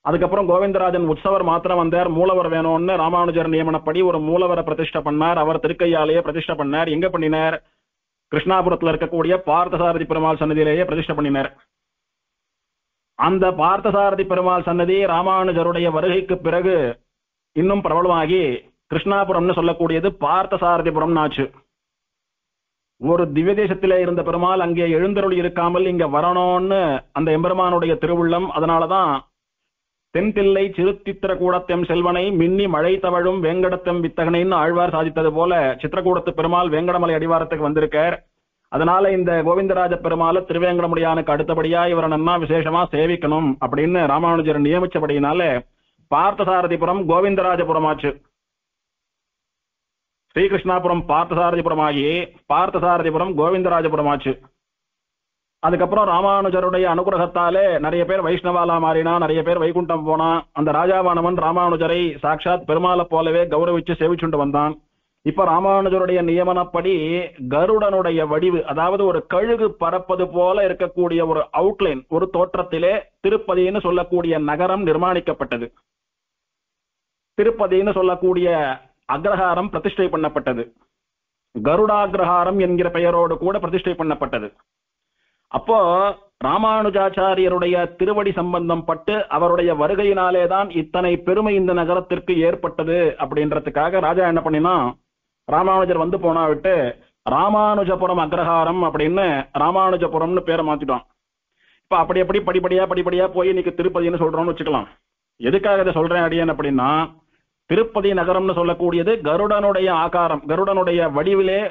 அதுக்கப்புறம் கோவிந்தராஜன் உற்சவர் மாத்திரம் வந்தார். மூலவர் வேணும்னு ராமானுஜர் நியமனப்படி ஒரு மூலவரை பிரதிஷ்டை பண்ணார். அவர் திருக்கையாலேயே பிரதிஷ்டை பண்ணார். எங்க பண்ணினார்? கிருஷ்ணாபுரத்துல இருக்கக்கூடிய பார்த்தசாரதி பெருமாள் சன்னதியிலேயே பிரதிஷ்டை பண்ணினார். அந்த பார்த்தசாரதி பெருமாள் சன்னதி ராமானுஜருடைய வருகைக்கு பிறகு இன்னும் பிரபலமாகி கிருஷ்ணாபுரம்னு சொல்லக்கூடியது பார்த்தசாரதிபுரம் ஆச்சு. ஒரு திவ்ய தேசத்திலே இருந்த பெருமாள் அங்கே எழுந்தருள் இருக்காமல் இங்க வரணும்னு அந்த எம்பெருமானுடைய திருவுள்ளம். அதனாலதான் தென்தில்லை சிறுத்தித்திரக்கூடத்தெம் செல்வனை மின்னி மழை தவழும் வேங்கடத்தெம் வித்தகனைன்னு ஆழ்வார் சாதித்தது போல சித்திரக்கூடத்து பெருமாள் வேங்கடமலை அடிவாரத்துக்கு வந்திருக்கார். அதனால இந்த கோவிந்தராஜ பெருமாள் திருவேங்கடமுடியானுக்கு அடுத்தபடியா இவரை நன்னா விசேஷமா சேவிக்கணும் அப்படின்னு ராமானுஜர் நியமிச்சபடியினால பார்த்தசாரதிபுரம் கோவிந்தராஜபுரம் ஆச்சு. ஸ்ரீகிருஷ்ணாபுரம் பார்த்தசாரதிபுரம் ஆகி பார்த்தசாரதிபுரம் கோவிந்தராஜபுரம் ஆச்சு. அதுக்கப்புறம் ராமானுஜருடைய அனுகிரகத்தாலே நிறைய பேர் வைஷ்ணவாலா மாறினா, நிறைய பேர் வைகுண்டம் போனா. அந்த ராஜாவானவன் ராமானுஜரை சாட்சாத் பெருமாளை போலவே கௌரவிச்சு சேவிச்சுண்டு வந்தான். இப்ப ராமானுஜருடைய நியமனப்படி கருடனுடைய வடிவு, அதாவது ஒரு கழுகு பறப்பது போல இருக்கக்கூடிய ஒரு அவுட்லைன், ஒரு தோற்றத்திலே திருப்பதின்னு சொல்லக்கூடிய நகரம் நிர்மாணிக்கப்பட்டது. திருப்பதின்னு சொல்லக்கூடிய அக்ரஹாரம் பிரதிஷ்டை பண்ணப்பட்டது. கருடாகிரஹாரம் என்கிற பெயரோடு கூட பிரதிஷ்டை பண்ணப்பட்டது. அப்போ ராமானுஜாச்சாரியருடைய திருவடி சம்பந்தம் பட்டு அவருடைய வருகையினாலேதான் இத்தனை பெருமை இந்த நகரத்திற்கு ஏற்பட்டது அப்படின்றதுக்காக ராஜா என்ன பண்ணினா, ராமானுஜர் வந்து போனா விட்டு ராமானுஜபுரம் அக்ரஹாரம் அப்படின்னு ராமானுஜபுரம்னு பேரை மாத்திட்டோம். இப்ப அப்படி எப்படி படிப்படியா போய் இன்னைக்கு திருப்பதின்னு சொல்றோம்னு வச்சுக்கலாம். எதுக்காக இதை சொல்றேன் அடியேன் அப்படின்னா, திருப்பதி நகரம்னு சொல்லக்கூடியது கருடனுடைய ஆகாரம், கருடனுடைய வடிவிலே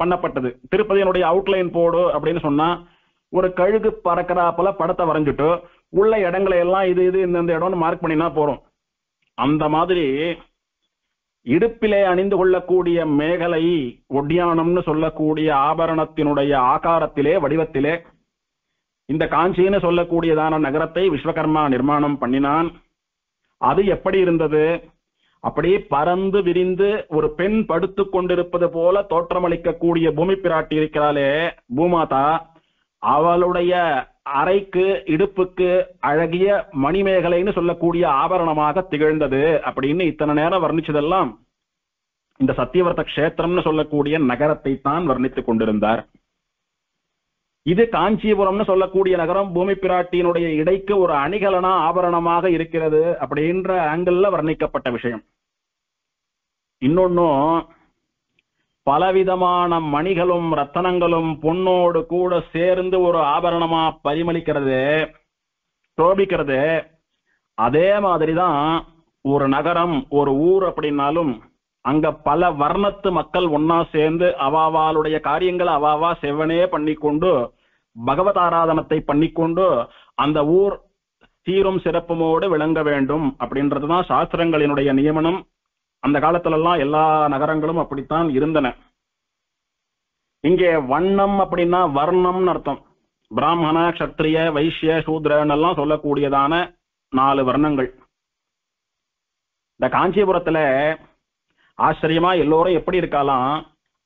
பண்ணப்பட்டது. திருப்பதியினுடைய அவுட்லைன் போடு அப்படின்னு சொன்னா ஒரு கழுகு பறக்கிறாப்பல படத்தை வரைஞ்சிட்டு உள்ள இடங்களை எல்லாம் இது இந்த இடம்னு மார்க் பண்ணினா போறோம். அந்த மாதிரி இடுப்பிலே அணிந்து கொள்ளக்கூடிய மேகலை ஒட்டியானம்னு சொல்லக்கூடிய ஆபரணத்தினுடைய ஆகாரத்திலே வடிவத்திலே இந்த காஞ்சின்னு சொல்லக்கூடியதான நகரத்தை விஸ்வகர்மா நிர்மாணம் பண்ணினான். அது எப்படி இருந்தது? அப்படி பறந்து விரிந்து ஒரு பெண் படுத்து கொண்டிருப்பது போல தோற்றமளிக்கக்கூடிய பூமி பிராட்டி இருக்கிறாளே பூமாதா, அவளுடைய அறைக்கு இடுப்புக்கு அழகிய மணிமேகலைன்னு சொல்லக்கூடிய ஆபரணமாக திகழ்ந்தது அப்படின்னு இத்தனை நேரம் வர்ணிச்சதெல்லாம் இந்த சத்தியவர்த்த கஷேத்திரம்னு சொல்லக்கூடிய நகரத்தை தான் வர்ணித்துக் கொண்டிருந்தார். இது காஞ்சிபுரம்னு சொல்லக்கூடிய நகரம் பூமி பிராட்டியினுடைய இடைக்கு ஒரு அணிகலனா ஆபரணமாக இருக்கிறது அப்படின்ற ஆங்கிள் வர்ணிக்கப்பட்ட விஷயம். இன்னொன்னும் பலவிதமான மணிகளும் ரத்தனங்களும் பொன்னோடு கூட சேர்ந்து ஒரு ஆபரணமா பரிமளிக்கிறது, சோபிக்கிறது. அதே மாதிரிதான் ஒரு நகரம், ஒரு ஊர் அப்படின்னாலும் அங்க பல வர்ணத்து மக்கள் ஒன்னா சேர்ந்து அவாவாளுடைய காரியங்களை அவாவா செவ்வனே பண்ணிக்கொண்டு பகவத் ஆராதனத்தை பண்ணிக்கொண்டு அந்த ஊர் சீரும் சிறப்புமோடு விளங்க வேண்டும் அப்படின்றதுதான் சாஸ்திரங்களினுடைய நியமனம். அந்த காலத்துல எல்லாம் எல்லா நகரங்களும் அப்படித்தான் இருந்தன. இங்கே வண்ணம் அப்படின்னா வர்ணம்னு அர்த்தம். பிராமண, கஷத்திரிய, வைசிய, சூத்ரன் எல்லாம் சொல்லக்கூடியதான 4 வர்ணங்கள். இந்த காஞ்சிபுரத்துல ஆச்சரியமா எல்லோரும் எப்படி இருக்கலாம்,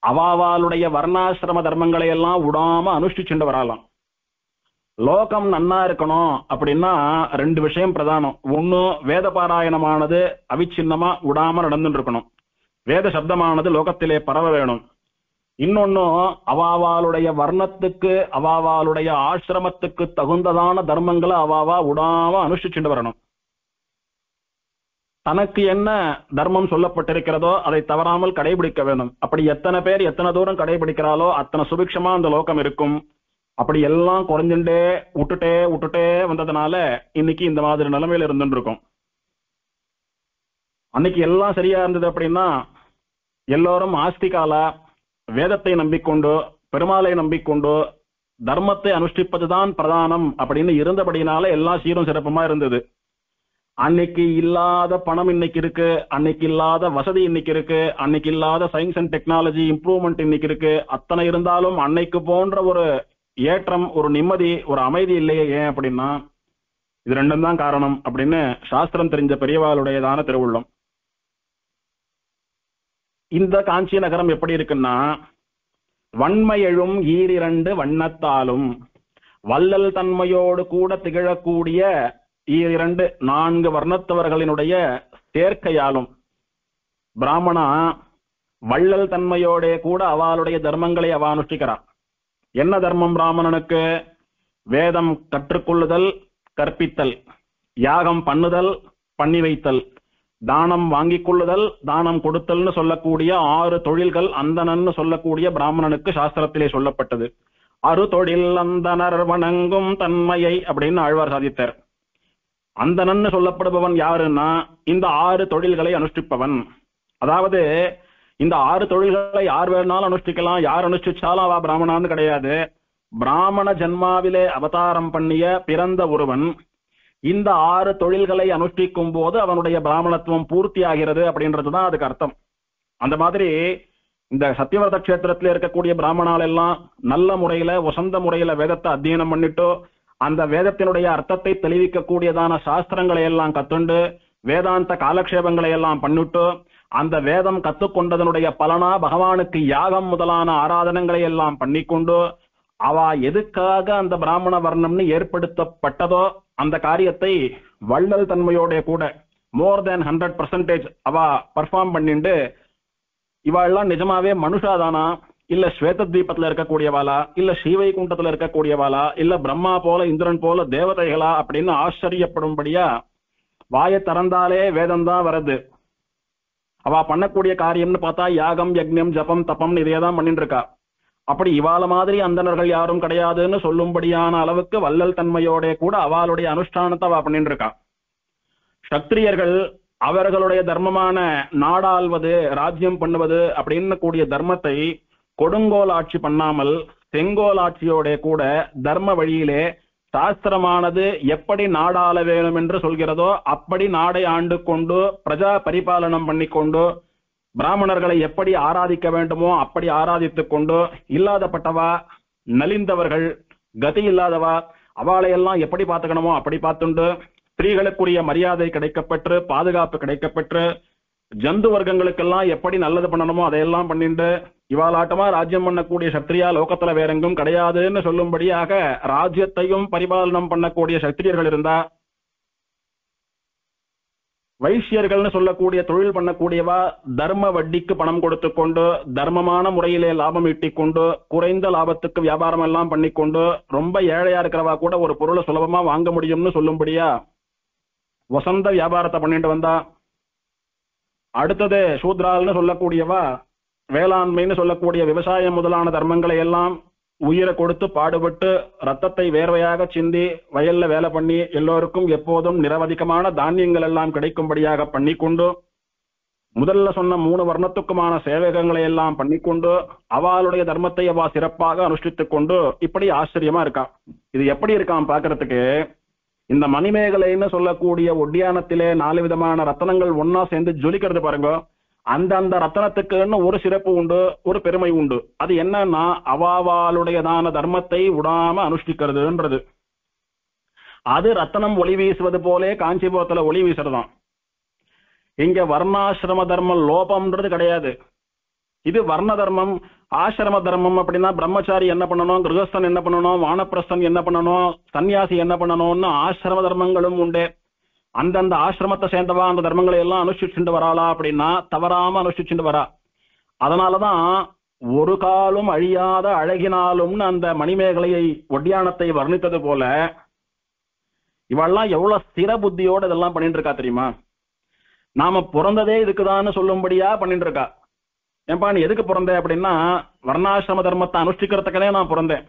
அவாவாளுடைய வர்ணாசிரம தர்மங்களை எல்லாம் விடாம அனுஷ்டிச்சுட்டு வரலாம். லோகம் நன்னா இருக்கணும் அப்படின்னா 2 விஷயம் பிரதானம். ஒண்ணு, வேத பாராயணமானது அவிச்சின்னமா விடாம நடந்துட்டு இருக்கணும். வேத சப்தமானது லோகத்திலே பரவ வேணும். இன்னொன்னு, அவாவாளுடைய வர்ணத்துக்கு அவாவாளுடைய ஆசிரமத்துக்கு தகுந்ததான தர்மங்களை அவாவா விடாம அனுஷ்டிச்சுட்டு வரணும். தனக்கு என்ன தர்மம் சொல்லப்பட்டிருக்கிறதோ அதை தவறாமல் கடைபிடிக்க வேணும். அப்படி எத்தனை பேர் எத்தனை தூரம் கடைபிடிக்கிறாளோ அத்தனை சுபிக்ஷமா அந்த லோகம் இருக்கும். அப்படி எல்லாம் குறைஞ்சுட்டே விட்டுட்டே வந்ததுனால இன்னைக்கு இந்த மாதிரி நிலைமையில இருந்துட்டு இருக்கும். அன்னைக்கு எல்லாம் சரியா இருந்தது அப்படின்னா எல்லோரும் ஆஸ்திகாலா வேதத்தை நம்பிக்கொண்டு பெருமாளை நம்பிக்கொண்டு தர்மத்தை அனுஷ்டிப்பதுதான் பிரதானம் அப்படின்னு இருந்தபடினால எல்லாம் சீரும் சிறப்புமா இருந்தது. அன்னைக்கு இல்லாத பணம் இன்னைக்கு இருக்கு, அன்னைக்கு இல்லாத வசதி இன்னைக்கு இருக்கு, அன்னைக்கு இல்லாத சயின்ஸ் அண்ட் டெக்னாலஜி இம்ப்ரூவ்மெண்ட் இன்னைக்கு இருக்கு. அத்தனை இருந்தாலும் அன்னைக்கு போன்ற ஒரு ஏற்றம், ஒரு நிம்மதி, ஒரு அமைதி இல்லையே. ஏன் அப்படின்னா இது 2 தான் காரணம் அப்படின்னு சாஸ்திரம் தெரிஞ்ச பெரியவாளுடையதான திருவுள்ளம். இந்த காஞ்சி நகரம் எப்படி இருக்குன்னா, வன்மை எழும் ஈரிரண்டு வண்ணத்தாலும் வள்ளல் தன்மையோடு கூட திகழக்கூடிய இரண்டு 4 வர்ணத்தவர்களினுடைய சேர்க்கையாலும் பிராமணா வள்ளல் தன்மையோட கூட அவளுடைய தர்மங்களை அவ அனுஷ்டிக்கிறான். என்ன தர்மம் பிராமணனுக்கு? வேதம் கற்றுக்கொள்ளுதல், கற்பித்தல், யாகம் பண்ணுதல், பண்ணி வைத்தல், தானம் வாங்கிக் கொள்ளுதல், தானம் கொடுத்தல்னு சொல்லக்கூடிய 6 தொழில்கள் அந்தணன்னு சொல்லக்கூடிய பிராமணனுக்கு சாஸ்திரத்திலே சொல்லப்பட்டது. அரு தொழில் அந்தனர் வணங்கும் தன்மையை அப்படின்னு ஆழ்வார் சாதித்தார். அந்தணன்னு சொல்லப்படுபவன் யாருன்னா இந்த 6 தொழில்களை அனுஷ்டிப்பவன். அதாவது இந்த 6 தொழில்களை யார் வேணாலும் அனுஷ்டிக்கலாம், யார் அனுஷ்டிச்சாலும் அவ பிராமணான்னு கிடையாது. பிராமண ஜன்மாவிலே அவதாரம் பண்ணிய பிறந்த ஒருவன் இந்த 6 தொழில்களை அனுஷ்டிக்கும் போது அவனுடைய பிராமணத்துவம் பூர்த்தி ஆகிறது அப்படின்றதுதான் அதுக்கு அர்த்தம். அந்த மாதிரி இந்த சத்தியவரத கஷேத்திரத்தில் இருக்கக்கூடிய பிராமணால் எல்லாம் நல்ல முறையில வசந்த முறையில வேதத்தை அத்தியனம் பண்ணிட்டு அந்த வேதத்தினுடைய அர்த்தத்தை தெளிவிக்கக்கூடியதான சாஸ்திரங்களை எல்லாம் கத்துண்டு வேதாந்த காலக்ஷேபங்களை எல்லாம் பண்ணிட்டு அந்த வேதம் கத்துக்கொண்டதனுடைய பலனா பகவானுக்கு யாகம் முதலான ஆராதனங்களை எல்லாம் பண்ணிக்கொண்டு அவ எதுக்காக அந்த பிராமண வர்ணம்னு ஏற்படுத்தப்பட்டதோ அந்த காரியத்தை வள்ளல் தன்மையோட கூட மோர் தேன் 100% அவ பர்ஃபார்ம் பண்ணிண்டு இவாள்லாம் நிஜமாவே மனுஷாதானா, இல்ல ஸ்வேத தீபத்துல இருக்கக்கூடியவாளா, இல்ல ஸ்ரீவைகுண்டத்துல இருக்கக்கூடியவாளா, இல்ல பிரம்மா போல இந்திரன் போல தேவதைகளா அப்படின்னு ஆச்சரியப்படும்படியா வாயை திறந்தாலே வேதம் தான் வருது. அவ பண்ணக்கூடிய காரியம்னு பார்த்தா யாகம், யக்ஞம், ஜபம், தபம் இதையதான் பண்ணிட்டு இருக்கா. அப்படி இவாள மாதிரி அந்தணர்கள் யாரும் கிடையாதுன்னு சொல்லும்படியான அளவுக்கு வள்ளல் தன்மையோட கூட அவளுடைய அனுஷ்டானத்தை அவ பண்ணிட்டு இருக்கா. சத்திரியர்கள் அவர்களுடைய தர்மமான நாடாள்வது, ராஜ்யம் பண்ணுவது அப்படின்னு கூடிய தர்மத்தை கொடுங்கோல் ஆட்சி பண்ணாமல் செங்கோல் ஆட்சியோட கூட தர்ம வழியிலே சாஸ்திரமானது எப்படி நாடாள வேணும் என்று சொல்கிறதோ அப்படி நாடை ஆண்டு கொண்டு பிரஜா பரிபாலனம் பண்ணிக்கொண்டு பிராமணர்களை எப்படி ஆராதிக்க வேண்டுமோ அப்படி ஆராதித்துக் கொண்டு இல்லாதப்பட்டவா, நலிந்தவர்கள், கதி இல்லாதவா அவளையெல்லாம் எப்படி பார்த்துக்கணுமோ அப்படி பார்த்துண்டு ஸ்திரீகளுக்குரிய மரியாதை கிடைக்கப்பெற்று பாதுகாப்பு கிடைக்கப்பெற்று ஜந்து வர்க்கங்களுக்கெல்லாம் எப்படி நல்லது பண்ணணுமோ அதையெல்லாம் பண்ணிட்டு இவாளாட்டமா ராஜ்யம் பண்ணக்கூடிய சத்திரியா லோகத்துல வேற எங்கும் கிடையாதுன்னு சொல்லும்படியாக ராஜ்யத்தையும் பரிபாலனம் பண்ணக்கூடிய சத்திரியர்கள் இருந்தா, வைசியர்கள்னு சொல்லக்கூடிய தொழில் பண்ணக்கூடியவா தர்ம வட்டிக்கு பணம் கொடுத்து கொண்டு தர்மமான முறையிலே லாபம் ஈட்டிக் கொண்டு குறைந்த லாபத்துக்கு வியாபாரம் எல்லாம் பண்ணிக்கொண்டு ரொம்ப ஏழையா இருக்கிறவா கூட ஒரு பொருளை சுலபமா வாங்க முடியும்னு சொல்லும்படியா வசந்த வியாபாரத்தை பண்ணிட்டு வந்தா. அடுத்தது சூத்ரால்னு சொல்லக்கூடியவா வேளாண்மைன்னு சொல்லக்கூடிய விவசாயம் முதலான தர்மங்களை எல்லாம் உயிரை கொடுத்து பாடுபட்டு ரத்தத்தை வேர்வையாக சிந்தி வயல்ல வேலை பண்ணி எல்லோருக்கும் எப்போதும் நிரவதிகமான தானியங்கள் எல்லாம் கிடைக்கும்படியாக பண்ணிக்கொண்டு முதல்ல சொன்ன 3 வர்ணத்துக்குமான சேவகங்களை எல்லாம் பண்ணிக்கொண்டு அவளுடைய தர்மத்தை அவ சிறப்பாக அனுஷ்டித்துக் கொண்டு இப்படி ஆச்சரியமா இருக்கா. இது எப்படி இருக்கான் பாக்குறதுக்கு? இந்த மணிமேகலைன்னு சொல்லக்கூடிய ஒட்டியானத்திலே 4 விதமான ரத்தனங்கள் ஒன்னா சேர்ந்து ஜொலிக்கிறது பாருங்க. அந்த ரத்தனத்துக்குன்னு ஒரு சிறப்பு உண்டு, ஒரு பெருமை உண்டு. அது என்னன்னா அவாவாளுடையதான தர்மத்தை விடாம அனுஷ்டிக்கிறதுன்றது. அது ரத்தனம் ஒளி வீசுவது போலே காஞ்சிபுரத்துல ஒளி வீசுறதாம். இங்க வர்ணாசிரம தர்மம் லோபம்ன்றது கிடையாது. இது வர்ண தர்மம், ஆசிரம தர்மம். அப்படின்னா பிரம்மச்சாரி என்ன பண்ணணும், கிரகஸ்தன் என்ன பண்ணணும், வானப்பிரஸ்தன் என்ன பண்ணணும், சன்னியாசி என்ன பண்ணணும்னு ஆசிரம தர்மங்களும் உண்டு. அந்தந்த ஆசிரமத்தை சேர்ந்தவா அந்த தர்மங்களை எல்லாம் அனுஷ்டிச்சுட்டு வராளா அப்படின்னா தவறாம அனுஷ்டிச்சுட்டு வரா. அதனாலதான் ஒரு காலும் அழியாத அழகினாலும்னு அந்த மணிமேகலையை ஒட்டியானத்தை வர்ணித்தது போல இவெல்லாம் எவ்வளவு ஸ்திர புத்தியோட இதெல்லாம் பண்ணிட்டு இருக்கா தெரியுமா? நாம பிறந்ததே இதுக்குதான்னு சொல்லும்படியா பண்ணிட்டு இருக்கா. ஏன்பா நீ எதுக்கு பிறந்த அப்படின்னா வர்ணாசிரம தர்மத்தை அனுஷ்டிக்கிறதுக்கனே நான் பிறந்தேன்.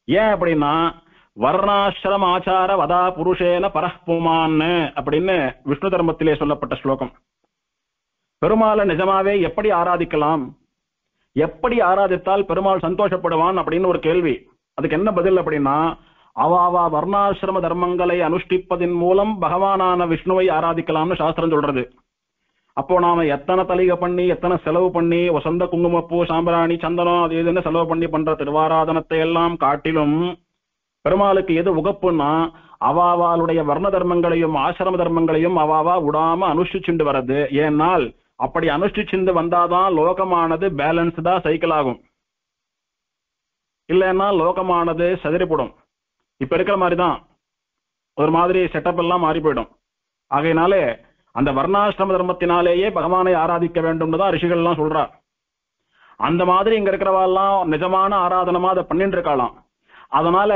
ஏன் அப்படின்னா வர்ணாசிரம ஆச்சார வதா புருஷேன பரஹ்புமான்னு அப்படின்னு விஷ்ணு தர்மத்திலே சொல்லப்பட்ட ஸ்லோகம். பெருமாளை நிஜமாவே எப்படி ஆராதிக்கலாம், எப்படி ஆராதித்தால் பெருமாள் சந்தோஷப்படுவான் அப்படின்னு ஒரு கேள்வி. அதுக்கு என்ன பதில் அப்படின்னா அவாவா வர்ணாசிரம தர்மங்களை அனுஷ்டிப்பதின் மூலம் பகவானான விஷ்ணுவை ஆராதிக்கலாம்னு சாஸ்திரம் சொல்றது. அப்போ நாம எத்தனை தலிகை பண்ணி எத்தனை செலவு பண்ணி வசந்த குங்குமப்பூ சாம்பிராணி சந்தனம் அது இதுன்னு செலவு பண்ணி பண்ற திருவாராதனத்தை எல்லாம் காட்டிலும் பெருமாளுக்கு எது உகப்புன்னா அவாவாளுடைய வர்ண தர்மங்களையும் ஆசிரம தர்மங்களையும் அவாவா விடாம அனுஷ்டிச்சுண்டு வர்றது. ஏனால் அப்படி அனுஷ்டிச்சுண்டு வந்தாதான் லோகமானது பேலன்ஸ்டா சைக்கிள் ஆகும். இல்லைன்னா லோகமானது சதிரிப்படும். இப்ப இருக்கிற மாதிரி தான் ஒரு மாதிரி செட்டப் எல்லாம் மாறி போயிடும். ஆகையினாலே அந்த வர்ணாசிரம தர்மத்தினாலேயே பகவானை ஆராதிக்க வேண்டும்னு தான் ரிஷிகள் எல்லாம் சொல்றா. அந்த மாதிரி இங்க இருக்கிறவாள்லாம் நிஜமான ஆராதனமா அதை பண்ணிட்டு இருக்கலாம். அதனால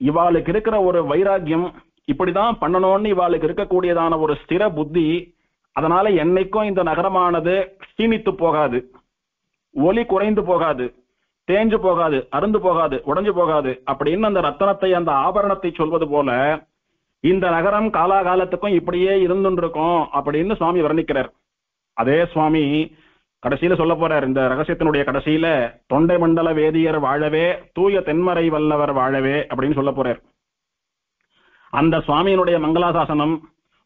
இவாளுக்கு இருக்கிற ஒரு வைராக்கியம், இப்படிதான் பண்ணணும்னு இவாளுக்கு இருக்கக்கூடியதான ஒரு ஸ்திர புத்தி, அதனால என்னைக்கும் இந்த நகரமானது சீனித்து போகாது, ஒலி குறைந்து போகாது, தேஞ்சு போகாது, அருந்து போகாது, உடைஞ்சு போகாது அப்படின்னு அந்த ரத்தனத்தை, அந்த ஆபரணத்தை சொல்வது போல இந்த நகரம் காலாகாலத்துக்கும் இப்படியே இருந்துருக்கும் அப்படின்னு சுவாமி வர்ணிக்கிறார். அதே சுவாமி கடைசியில சொல்ல போறார், இந்த ரகசியத்தினுடைய கடைசியில, தொண்டை மண்டல வேதியர் வாழவே தூய தென்மறை வல்லவர் வாழவே அப்படின்னு சொல்ல போறார். அந்த சுவாமியினுடைய மங்களாசாசனம்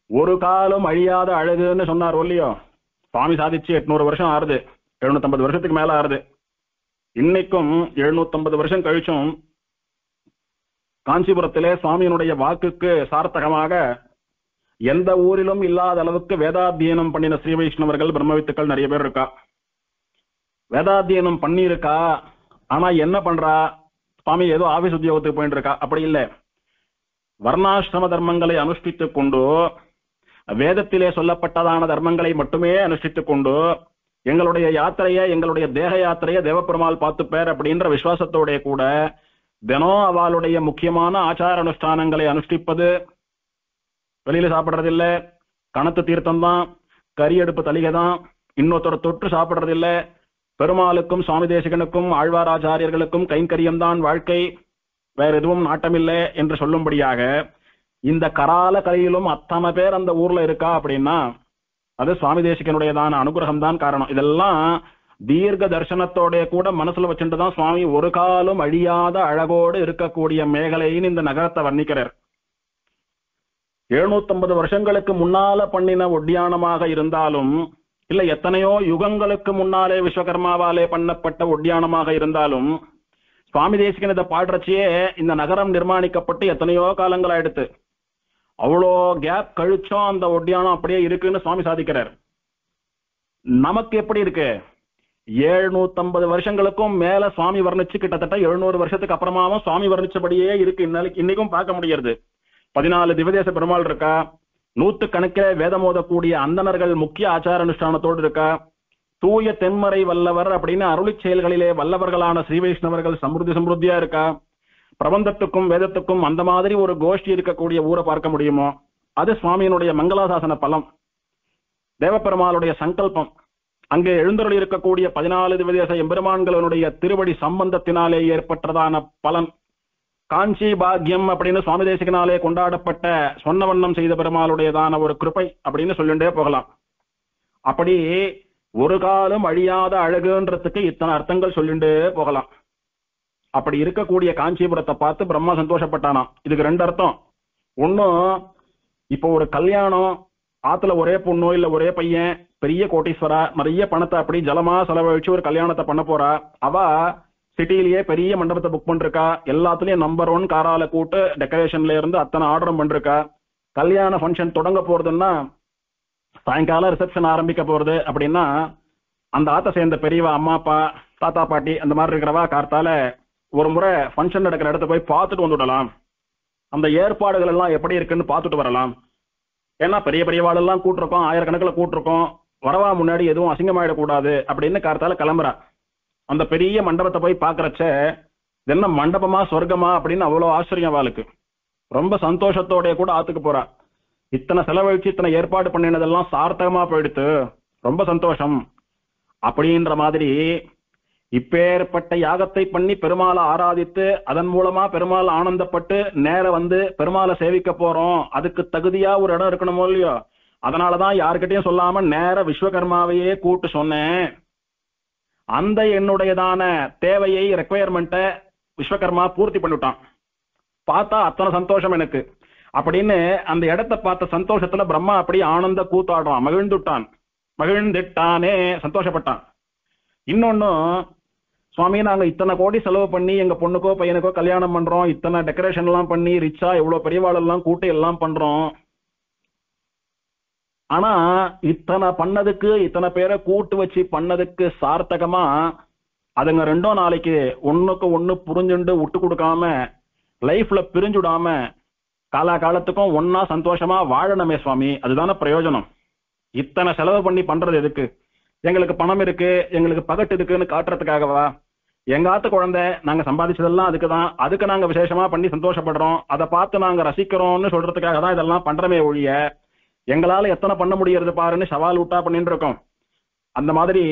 ஒரு காலம் அழியாத அழகுன்னு சொன்னார் இல்லையோ. சுவாமி சாதிச்சு 800 வருஷம் ஆறுது, 750 வருஷத்துக்கு மேல ஆறுது. இன்னைக்கும் 750 வருஷம் கழிச்சும் காஞ்சிபுரத்திலே சுவாமியினுடைய வாக்குக்கு சார்த்தகமாக எந்த ஊரிலும் இல்லாத அளவுக்கு வேதாத்தியனம் பண்ணின ஸ்ரீ வைஷ்ணவர்கள் பிரம்மவித்துக்கள் நிறைய பேர் இருக்கா. வேதாத்தியனம் பண்ணியிருக்கா, ஆனா என்ன பண்றா, சுவாமி ஏதோ ஆபீஸ் உத்தியோகத்துக்கு போயிட்டு இருக்கா, அப்படி இல்லை. வர்ணாசிரம தர்மங்களை அனுஷ்டித்துக் கொண்டு, வேதத்திலே சொல்லப்பட்டதான தர்மங்களை மட்டுமே அனுஷ்டித்துக் கொண்டு எங்களுடைய யாத்திரைய, எங்களுடைய தேக யாத்திரைய தேவப்பெருமாள் பார்த்துப்பேர் அப்படின்ற விசுவாசத்தோட கூட தினம் அவளுடைய முக்கியமான ஆச்சார அனுஷ்டானங்களை அனுஷ்டிப்பது, வெளியில சாப்பிடுறது இல்ல, கணத்து தீர்த்தம் தான், கறி அடுப்பு தலிகை தான், இன்னொருத்தர் தொற்று சாப்பிடுறது இல்ல, பெருமாளுக்கும் சுவாமி தேசிகனுக்கும் ஆழ்வாராச்சாரியர்களுக்கும் கைங்கரியம் தான் வாழ்க்கை, வேற எதுவும் நாட்டமில்லை என்று சொல்லும்படியாக இந்த கரால கலையிலும் அத்தனை பேர் அந்த ஊர்ல இருக்கா அப்படின்னா அது சுவாமி தேசிகனுடையதான அனுகிரகம் தான் காரணம். இதெல்லாம் தீர்க்க தர்சனத்தோட கூட மனசுல வச்சுட்டு தான் சுவாமி ஒரு காலம் அழியாத அழகோடு இருக்கக்கூடிய மேகலைன்னு இந்த நகரத்தை வர்ணிக்கிறார். 750 வருஷங்களுக்கு முன்னால பண்ணின ஒட்டியானமாக இருந்தாலும், இல்ல எத்தனையோ யுகங்களுக்கு முன்னாலே விஸ்வகர்மாவாலே பண்ணப்பட்ட ஒட்டியானமாக இருந்தாலும், சுவாமி தேசிகன் இதை பாடுறச்சியே இந்த நகரம் நிர்மாணிக்கப்பட்டு எத்தனையோ காலங்கள் ஆயிடுத்து. அவ்வளோ கேப் கழிச்சும் அந்த ஒட்டியானம் அப்படியே இருக்குன்னு சுவாமி சாதிக்கிறார். நமக்கு எப்படி இருக்கு, 750 வருஷங்களுக்கும் மேல சுவாமி வர்ணிச்சு கிட்டத்தட்ட 700 வருஷத்துக்கு அப்புறமாவும் சுவாமி வர்ணிச்சபடியே இருக்கு. இன்னைக்கும் பார்க்க முடியாது. 14 திவதேச பெருமாள் இருக்கா, 100 கணக்கில் வேதம் ஓதக்கூடிய அந்தணர்கள் முக்கிய ஆச்சார அனுஷ்டானத்தோடு இருக்கா, தூய தென்மறை வல்லவர் அப்படின்னு அருளி செயல்களிலே வல்லவர்களான ஸ்ரீ வைஷ்ணவர்கள் சமிருத்தியா இருக்கா. பிரபந்தத்துக்கும் வேதத்துக்கும் அந்த மாதிரி ஒரு கோஷ்டி இருக்கக்கூடிய ஊரை பார்க்க முடியுமோ? அது சுவாமியினுடைய மங்களாசாசன பலம், தேவப்பெருமாளுடைய சங்கல்பம். அங்கே எழுந்தருளி இருக்கக்கூடிய 14 திவதேச எம்பெருமான்களுடைய திருவடி சம்பந்தத்தினாலே ஏற்பட்டதான பலன், காஞ்சி பாக்யம் அப்படின்னு சுவாமி தேசிகனாலே கொண்டாடப்பட்ட சொன்ன வண்ணம் செய்த பெருமாளுடையதான ஒரு கிருபை அப்படின்னு சொல்லிண்டே போகலாம். அப்படி ஒரு காலம் அழியாத அழகுன்றதுக்கு இத்தனை அர்த்தங்கள் சொல்லிண்டே போகலாம். அப்படி இருக்கக்கூடிய காஞ்சிபுரத்தை பார்த்து பிரம்மா சந்தோஷப்பட்டானா. இதுக்கு 2 அர்த்தம். ஒன்னும், இப்போ ஒரு கல்யாணம், ஆத்துல ஒரே பொண்ணோ இல்ல ஒரே பையன் பெரிய கோட்டீஸ்வரா நிறைய பணத்தை அப்படி ஜலமா செலவழிச்சு ஒரு கல்யாணத்தை பண்ண போறா. அவ சிட்டிலேயே பெரிய மண்டபத்தை புக் பண்ணிருக்கா, எல்லாத்துலயும் நம்பர் 1 காரால கூட்டு டெக்கரேஷன்ல இருந்து அத்தனை ஆர்டரும் பண்ணிருக்கா. கல்யாண ஃபங்க்ஷன் தொடங்க போறதுன்னா சாயங்காலம் ரிசப்ஷன் ஆரம்பிக்க போறது அப்படின்னா அந்த ஆத்த சேர்ந்த பெரியவா, அம்மா அப்பா தாத்தா பாட்டி அந்த மாதிரி இருக்கிறவா கார்த்தால ஒரு முறை ஃபங்க்ஷன் நடக்கிற இடத்த போய் பார்த்துட்டு வந்துடலாம், அந்த ஏற்பாடுகள் எல்லாம் எப்படி இருக்குன்னு பார்த்துட்டு வரலாம். ஏன்னா பெரிய பெரியவாளெல்லாம் கூட்டிருக்கோம், ஆயிரக்கணக்கில் கூட்டிருக்கோம், வரவா முன்னாடி எதுவும் அசிங்கமாயிடக்கூடாது அப்படின்னு கார்த்தால கிளம்புறா. அந்த பெரிய மண்டபத்தை போய் பாக்குறச்ச என்ன மண்டபமா சொர்க்கமா அப்படின்னு அவ்வளவு ஆச்சரியம் அவளுக்கு. ரொம்ப சந்தோஷத்தோட கூட ஆத்துக்கு போறா. இத்தனை செலவழிச்சு இத்தனை ஏற்பாடு பண்ணினதெல்லாம் சார்த்தகமா போயிடுத்து, ரொம்ப சந்தோஷம் அப்படின்ற மாதிரி இப்பேற்பட்ட யாகத்தை பண்ணி பெருமாளை ஆராதித்து அதன் மூலமா பெருமாள் ஆனந்தப்பட்டு நேர வந்து பெருமாளை சேவிக்க போறோம், அதுக்கு தகுதியா ஒரு இடம் இருக்கணுமோ இல்லையோ. அதனாலதான் யாருக்கிட்டையும் சொல்லாம நேர விஸ்வகர்மாவையே கூட்டு சொன்னேன். அந்த என்னுடையதான தேவையை ரெக்குவயர்மெண்ட்டை விஸ்வகர்மா பூர்த்தி பண்ணிவிட்டான். பார்த்தா அத்தனை சந்தோஷம் எனக்கு அப்படின்னு அந்த இடத்தை பார்த்த சந்தோஷத்துல பிரம்மா அப்படி ஆனந்த கூத்தாடுறான், மகிழ்ந்துட்டானே, சந்தோஷப்பட்டான். இன்னொன்னும், சுவாமி நாங்க இத்தனை கோடி செலவு பண்ணி எங்க பொண்ணுக்கோ பையனுக்கோ கல்யாணம் பண்றோம், இத்தனை டெக்கரேஷன் எல்லாம் பண்ணி ரிச்சா எவ்வளவு பெரியவாள் எல்லாம் கூட்டு எல்லாம் பண்றோம், ஆனா இத்தனை பண்ணதுக்கு, இத்தனை பேரை கூட்டு வச்சு பண்ணதுக்கு சார்த்தகமா அதுங்க 2 நாளைக்கு ஒண்ணுக்கு ஒண்ணு புரிஞ்சுண்டு விட்டு கொடுக்காம லைஃப்ல பிரிஞ்சுடாம காலத்துக்கும் ஒன்னா சந்தோஷமா வாழணுமே சுவாமி, அதுதானே பிரயோஜனம். இத்தனை செலவு பண்ணி பண்றது எதுக்கு? எங்களுக்கு பணம் இருக்கு, எங்களுக்கு பகட்டு இருக்குன்னு காட்டுறதுக்காகவா? எங்காத்து குழந்தை, நாங்க சம்பாதிச்சதெல்லாம் அதுக்குதான், அதுக்கு நாங்க விசேஷமா பண்ணி சந்தோஷப்படுறோம், அதை பார்த்து நாங்க ரசிக்கிறோம்னு சொல்றதுக்காக தான் இதெல்லாம் பண்றமே ஒழிய எங்களால எத்தனை பண்ண முடியறது பாருன்னு சவால் விட்டா பண்ணிட்டு இருக்கோம். அந்த மாதிரி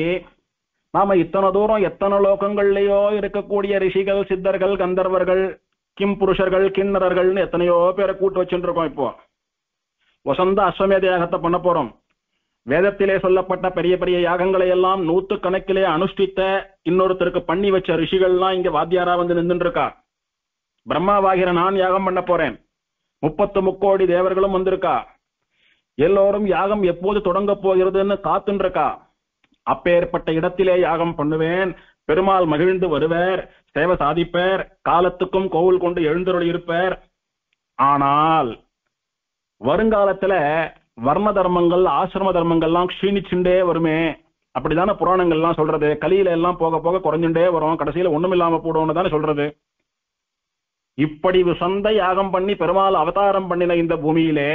நாம இத்தனை தூரம் எத்தனை லோகங்கள்லயோ இருக்கக்கூடிய ரிஷிகள், சித்தர்கள், கந்தர்வர்கள், கிம் புருஷர்கள், கிண்ணறர்கள்னு எத்தனையோ பேரை கூட்டு வச்சுட்டு இருக்கோம். இப்போ வசந்த அஸ்வமேத யாகத்தை பண்ண போறோம். வேதத்திலே சொல்லப்பட்ட பெரிய பெரிய யாகங்களை எல்லாம் 100 கணக்கிலே அனுஷ்டித்த இன்னொருத்தருக்கு பண்ணி வச்ச ரிஷிகள்லாம் இங்க வாத்தியாரா வந்து நின்று இருக்கா. பிரம்மாவாகிற நான் யாகம் பண்ண போறேன், 30 முக்கோடி தேவர்களும் வந்திருக்கா. எல்லோரும் யாகம் எப்போது தொடங்க போகிறதுன்னு காத்துன்னு இருக்கா. அப்பேற்பட்ட இடத்திலே யாகம் பண்ணுவேன், பெருமாள் மகிழ்ந்து வருவர், சேவை சாதிப்பர், காலத்துக்கும் கோவில் கொண்டு எழுந்தருளி இருப்பர். ஆனால் வருங்காலத்துல வர்ண தர்மங்கள், ஆசிரம தர்மங்கள்லாம் க்ஷீணிச்சுண்டே வருமே, அப்படிதானே புராணங்கள்லாம் சொல்றது. கலியில எல்லாம் போக போக குறைஞ்சுட்டே வரும், கடைசியில ஒண்ணும் இல்லாம போடும்னு தானே சொல்றது. இப்படி சொந்த யாகம் பண்ணி பெருமாள் அவதாரம் பண்ணின இந்த பூமியிலே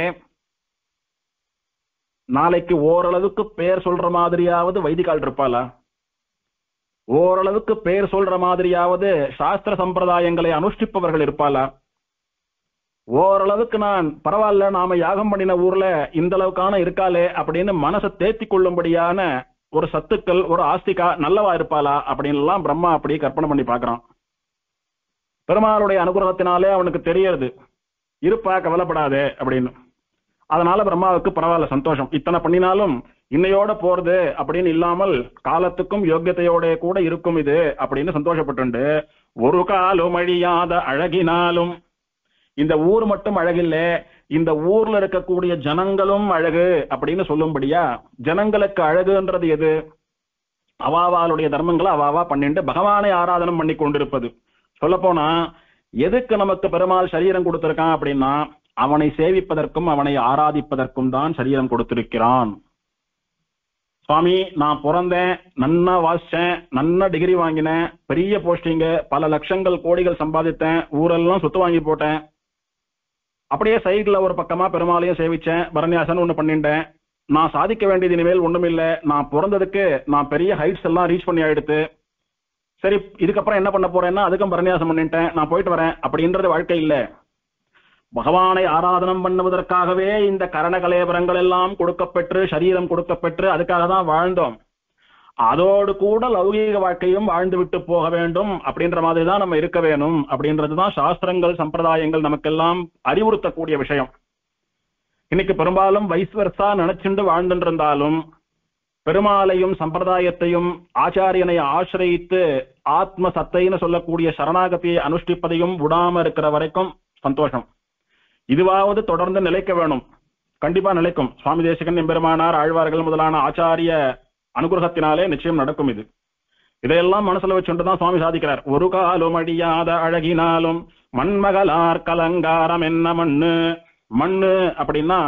நாளைக்கு ஓரளவுக்கு பேர் சொல்ற மாதிரியாவது வைதிகால் இருப்பாளா? ஓரளவுக்கு பேர் சொல்ற மாதிரியாவது சாஸ்திர சம்பிரதாயங்களை அனுஷ்டிப்பவர்கள் இருப்பாளா? ஓரளவுக்கு நான் பரவாயில்ல, நாம யாகம் பண்ணின ஊர்ல இந்த அளவுக்கான இருக்காளே அப்படின்னு மனசை தேத்தி கொள்ளும்படியான ஒரு சத்துக்கள், ஒரு ஆஸ்திகா நல்லவா இருப்பாளா அப்படின்னு எல்லாம் பிரம்மா அப்படி கற்பனை பண்ணி பாக்குறான். பெருமாளுடைய அனுகிரகத்தினாலே அவனுக்கு தெரியறது, இருப்பா கவலைப்படாதே அப்படின்னு. அதனால பிரம்மாவுக்கு பரவாயில்ல, சந்தோஷம், இத்தனை பண்ணினாலும் இன்னையோட போறது அப்படின்னு இல்லாமல் காலத்துக்கும் யோக்கியத்தையோட கூட இருக்கும் இது அப்படின்னு சந்தோஷப்பட்டு, ஒரு காலும் அழியாத அழகினாலும், இந்த ஊர் மட்டும் அழகில்ல, இந்த ஊர்ல இருக்கக்கூடிய ஜனங்களும் அழகு அப்படின்னு சொல்லும்படியா. ஜனங்களுக்கு அழகுன்றது எது? அவாவாளுடைய தர்மங்களை அவாவா பண்ணிட்டு பகவானை ஆராதனம் பண்ணி கொண்டிருப்பது. சொல்ல போனா எதுக்கு நமக்கு பெருமாள் சரீரம் கொடுத்திருக்கான் அப்படின்னா, அவனை சேவிப்பதற்கும் அவனை ஆராதிப்பதற்கும் தான் சரீரம் கொடுத்திருக்கிறான். சுவாமி, நான் பிறந்தேன், நன்னா வாசிச்சேன், நன்னா டிகிரி வாங்கினேன், பெரிய போஸ்டிங்க, பல லட்சங்கள் கோடிகள் சம்பாதித்தேன், ஊரெல்லாம் சொத்து வாங்கி போட்டேன், அப்படியே சைடுல ஒரு பக்கமா பெருமாளையும் சேவிச்சேன், பரநியாசன் ஒண்ணு பண்ணிட்டேன், நான் சாதிக்க வேண்டியது இனிமேல் ஒண்ணும் இல்லை, நான் பிறந்ததுக்கு நான் பெரிய ஹைட்ஸ் எல்லாம் ரீச் பண்ணி ஆயிடுத்து, சரி இதுக்கப்புறம் என்ன பண்ண போறேன்னா அதுக்கும் பரநியாசம் பண்ணிட்டேன், நான் போயிட்டு வரேன் அப்படின்றது வாழ்க்கை இல்லை. பகவானை ஆராதனம் பண்ணுவதற்காகவே இந்த கரண கலேபரங்கள் எல்லாம் கொடுக்கப்பெற்று, சரீரம் கொடுக்கப்பெற்று அதுக்காக தான் வாழ்ந்தோம். அதோடு கூட லௌகீக வாழ்க்கையும் வாழ்ந்து விட்டு போக வேண்டும் அப்படின்ற மாதிரி தான் நம்ம இருக்க வேணும் அப்படின்றதுதான் சாஸ்திரங்கள், சம்பிரதாயங்கள் நமக்கெல்லாம் அறிவுறுத்தக்கூடிய விஷயம். இன்னைக்கு பெரும்பாலும் வைஸ் வெர்சா நினைச்சுண்டு வாழ்ந்துட்டு இருந்தாலும் பெருமாளையும் சம்பிரதாயத்தையும் ஆச்சாரியனை ஆசிரியித்து ஆத்ம சத்தைன்னு சொல்லக்கூடிய சரணாகதியை அனுஷ்டிப்பதையும் விடாம இருக்கிற வரைக்கும் சந்தோஷம். இதுவாவது தொடர்ந்து நிலைக்க வேணும், கண்டிப்பா நிலைக்கும். சுவாமி தேசிகன், எம்பெருமானார், ஆழ்வார்கள் முதலான ஆச்சாரிய அனுகிரகத்தினாலே நிச்சயம் நடக்கும். இதையெல்லாம் மனசுல வச்சுட்டுதான் சுவாமி சாதிக்கிறார். ஒரு காலும் அடியாத அழகினாலும் மண்மகளார் கலங்காரம் என்ன மண்ணு. மண்ணு அப்படின்னா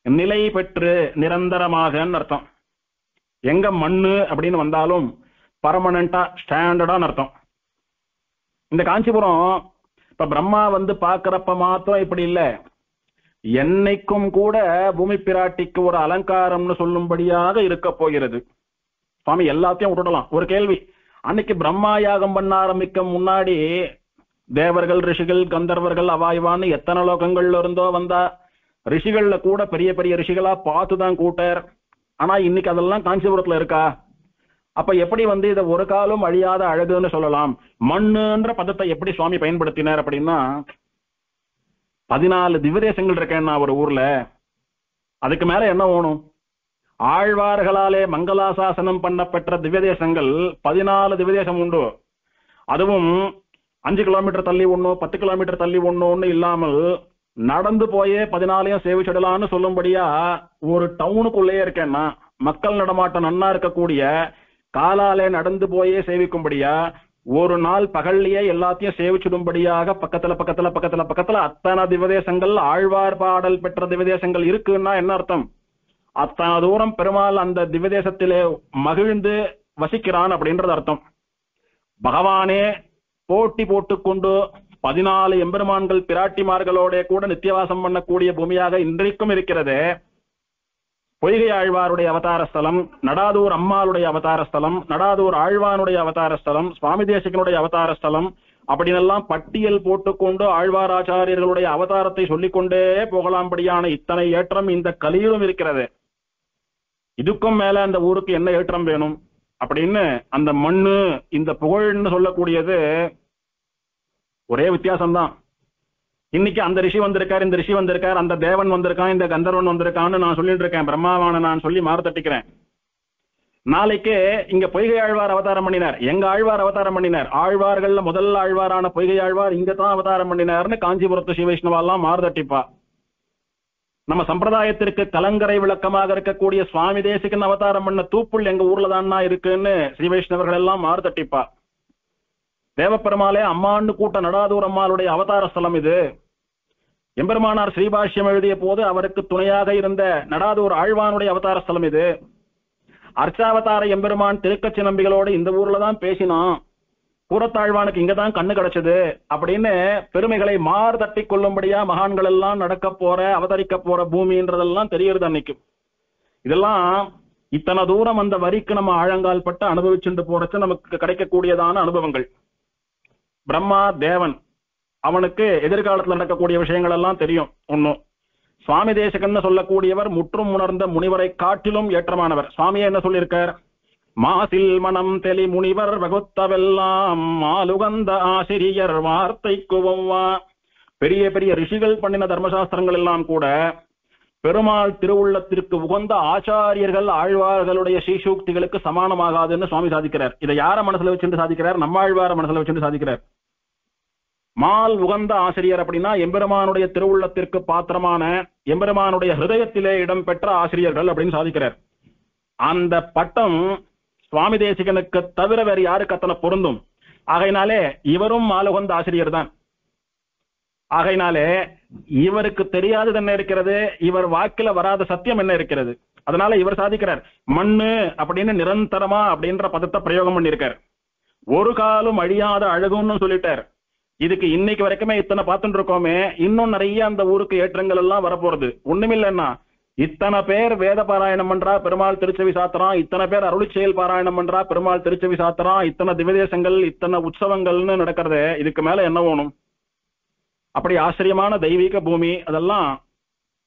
நிலை பெற்று நிரந்தரமாக அர்த்தம். எங்க மண்ணு அப்படின்னு வந்தாலும் பர்மனண்டா ஸ்டாண்டர்டான்னு அர்த்தம். இந்த காஞ்சிபுரம் இப்ப பிரம்மா வந்து பாக்குறப்ப மாத்திரம் இப்படி இல்ல, என்னைக்கும் கூட பூமி பிராட்டிக்கு ஒரு அலங்காரம்னு சொல்லும்படியாக இருக்க போகிறது. சுவாமி எல்லாத்தையும் விட்டுடலாம். ஒரு கேள்வி, அன்னைக்கு பிரம்மா யாகம் பண்ண ஆரம்பிக்க முன்னாடி தேவர்கள், ரிஷிகள், கந்தர்வர்கள், அவாய்வான்னு எத்தனை லோகங்கள்ல இருந்தோ வந்தா, ரிஷிகள்ல கூட பெரிய பெரிய ரிஷிகளா பார்த்துதான் கூட்டர். ஆனா இன்னைக்கு அதெல்லாம் காஞ்சிபுரத்துல இருக்கா? அப்ப எப்படி வந்து இதை ஒரு காலம் அழியாத அழகுன்னு சொல்லலாம்? மண்ணுன்ற பதத்தை எப்படி சுவாமி பயன்படுத்தினார் அப்படின்னா, 14 திவ்யதேசங்கள் இருக்கேன்னா ஒரு ஊர்ல, அதுக்கு மேல என்ன வேணும்? ஆழ்வார்களாலே மங்களாசாசனம் பண்ணப்பெற்ற திவ்யதேசங்கள் 14 திவ்யதேசம் உண்டு. அதுவும் 5 கிலோமீட்டர் தள்ளி ஒண்ணு, 10 கிலோமீட்டர் தள்ளி ஒண்ணு இல்லாமல் நடந்து போயே 14 சேவிச்சிடலான்னு சொல்லும்படியா ஒரு டவுனுக்குள்ளேயே இருக்கேன்னா, மக்கள் நடமாட்டம் நன்னா இருக்கக்கூடிய காலாலே நடந்து போயே சேவிக்கும்படியா ஒரு நாள் பகல்லையே எல்லாத்தையும் சேவிச்சிடும்படியாக பக்கத்துல பக்கத்துல பக்கத்துல பக்கத்துல அத்தனை திவதேசங்கள், ஆழ்வார் பாடல் பெற்ற திவதேசங்கள் இருக்குன்னா என்ன அர்த்தம்? அத்தனை தூரம் பெருமாள் அந்த திவதேசத்திலே மகிழ்ந்து வசிக்கிறான் அப்படின்றது அர்த்தம். பகவானே போட்டி போட்டுக்கொண்டு 14 எம்பெருமான்கள் பிராட்டிமார்களோட கூட நித்தியவாசம் பண்ணக்கூடிய பூமியாக இன்றைக்கும் இருக்கிறது. பொய்கை ஆழ்வாருடைய அவதார ஸ்தலம், நடாதூர் அம்மாளுடைய அவதார ஸ்தலம், நடாதூர் ஆழ்வானுடைய அவதார ஸ்தலம், சுவாமி தேசிகனுடைய அவதார ஸ்தலம், அப்படின்னெல்லாம் பட்டியல் போட்டுக்கொண்டு ஆழ்வாராச்சாரியர்களுடைய அவதாரத்தை சொல்லிக்கொண்டே போகலாம்படியான இத்தனை ஏற்றம் இந்த கலியிலும் இருக்கிறது. இதுக்கும் மேல அந்த ஊருக்கு என்ன ஏற்றம் வேணும் அப்படின்னு அந்த மண்ணு இந்த புகழ்ன்னு சொல்லக்கூடியது ஒரே வித்தியாசம்தான். இன்னைக்கு அந்த ரிஷி வந்திருக்கார், இந்த ரிஷி வந்திருக்கார், அந்த தேவன் வந்திருக்கான், இந்த கந்தர்வன் வந்திருக்கான்னு நான் சொல்லிட்டு இருக்கேன், பிரம்மாவான நான் சொல்லி மாறு தட்டிக்கிறேன். நாளைக்கு இங்க பொய்கை ஆழ்வார் அவதாரம் பண்ணினார், எங்க ஆழ்வார் அவதாரம் பண்ணினார், ஆழ்வார்கள்ல முதல் ஆழ்வாரான பொய்கை ஆழ்வார் இங்கதான் அவதாரம் பண்ணினார்னு காஞ்சிபுரத்து ஸ்ரீ வைஷ்ணவாலாம் மாறு தட்டிப்பா. நம்ம சம்பிரதாயத்திற்கு கலங்கரை விளக்கமாக இருக்கக்கூடிய சுவாமி தேசிகன் அவதாரம் பண்ண தூப்புள் எங்க ஊர்ல தானா இருக்குன்னு ஸ்ரீ வைஷ்ணவர்கள் எல்லாம் மாறு தட்டிப்பா. தேவப்பெருமாளே அம்மாண்டு கூட்ட நடாதூர் அம்மாளுடைய அவதார ஸ்தலம் இது. எம்பெருமானார் ஸ்ரீபாஷ்யம் எழுதிய போது அவருக்கு துணையாக இருந்த நடாதூர் ஆழ்வானுடைய அவதார ஸ்தலம் இது. அர்ச்சாவதார எம்பெருமான் திருக்கச்சி நம்பிகளோடு இந்த ஊர்ல தான் பேசினான், கூரத்தாழ்வானுக்கு இங்கதான் கண்ணு கிடைச்சது அப்படின்னு பெருமைகளை மாறு தட்டி கொள்ளும்படியா மகான்கள் எல்லாம் நடக்க போற அவதரிக்க போற பூமின்றதெல்லாம் தெரியுது அன்னைக்கு. இதெல்லாம் இத்தனை தூரம் அந்த வரிக்கு நம்ம ஆழங்கால் பட்டு அனுபவிச்சுட்டு போறச்சு நமக்கு கிடைக்கக்கூடியதான அனுபவங்கள். பிரம்மா தேவன், அவனுக்கு எதிர்காலத்தில் நடக்கக்கூடிய விஷயங்கள் எல்லாம் தெரியும். ஒன்னும் சுவாமி தேசிகன் சொல்லக்கூடியவர் முற்றும் உணர்ந்த முனிவரை காட்டிலும் ஏற்றமானவர். சுவாமியே என்ன சொல்லியிருக்கார்? மாசில் மனம் தெளி முனிவர் வகுத்தவெல்லாம் மாலுகந்த ஆசிரியர் வார்த்தைக்கு ஒவ்வா. பெரிய பெரிய ரிஷிகள் பண்ணின தர்மசாஸ்திரங்கள் எல்லாம் கூட பெருமாள் திருவுள்ளத்திற்கு உகந்த ஆச்சாரியர்கள் ஆழ்வார்களுடைய ஸ்ரீசூக்திகளுக்கு சமானமாகாதுன்னு சுவாமி சாதிக்கிறார். இதை யார மனசுல வச்சுட்டு சாதிக்கிறார்? நம்ம ஆழ்வார மனசுல வச்சுட்டு சாதிக்கிறார். மால் உகந்த ஆசிரியர் அப்படின்னா எம்பெருமானுடைய திருவுள்ளத்திற்கு பாத்திரமான எம்பெருமானுடைய ஹிருதயத்திலே இடம் பெற்ற ஆசிரியர்கள் அப்படின்னு சாதிக்கிறார். அந்த பட்டம் சுவாமி தேசிகனுக்கு தவிர வேறு யாருக்கு அத்தனை பொருந்தும்? ஆகையினாலே இவரும் மாலுகந்த ஆசிரியர் தான். ஆகையினாலே இவருக்கு தெரியாதது என்ன இருக்கிறது? இவர் வாக்கில வராத சத்தியம் என்ன இருக்கிறது? அதனால இவர் சாதிக்கிறார், மண்ணு அப்படின்னு நிரந்தரமா அப்படின்ற பதத்தை பிரயோகம் பண்ணியிருக்கார். ஒரு காலம் அழியாத அழகுன்னு சொல்லிட்டார். இதுக்கு இன்னைக்கு வரைக்குமே இத்தனை பார்த்துட்டு இருக்கோமே, இன்னும் நிறைய அந்த ஊருக்கு ஏற்றங்கள் எல்லாம் வரப்போறது. ஒண்ணுமில்லைன்னா இத்தனை பேர் வேத பாராயணம் பண்றா, பெருமாள் திருச்செவி சாத்திரம், இத்தனை பேர் அருளிச்செயல் பாராயணம் பண்றா, பெருமாள் திருச்செவி சாத்திரம், இத்தனை திவ்யதேசங்கள், இத்தனை உற்சவங்கள்னு நடக்கிறது. இதுக்கு மேல என்ன வேணும்? அப்படி ஆச்சரியமான தெய்வீக பூமி, அதெல்லாம்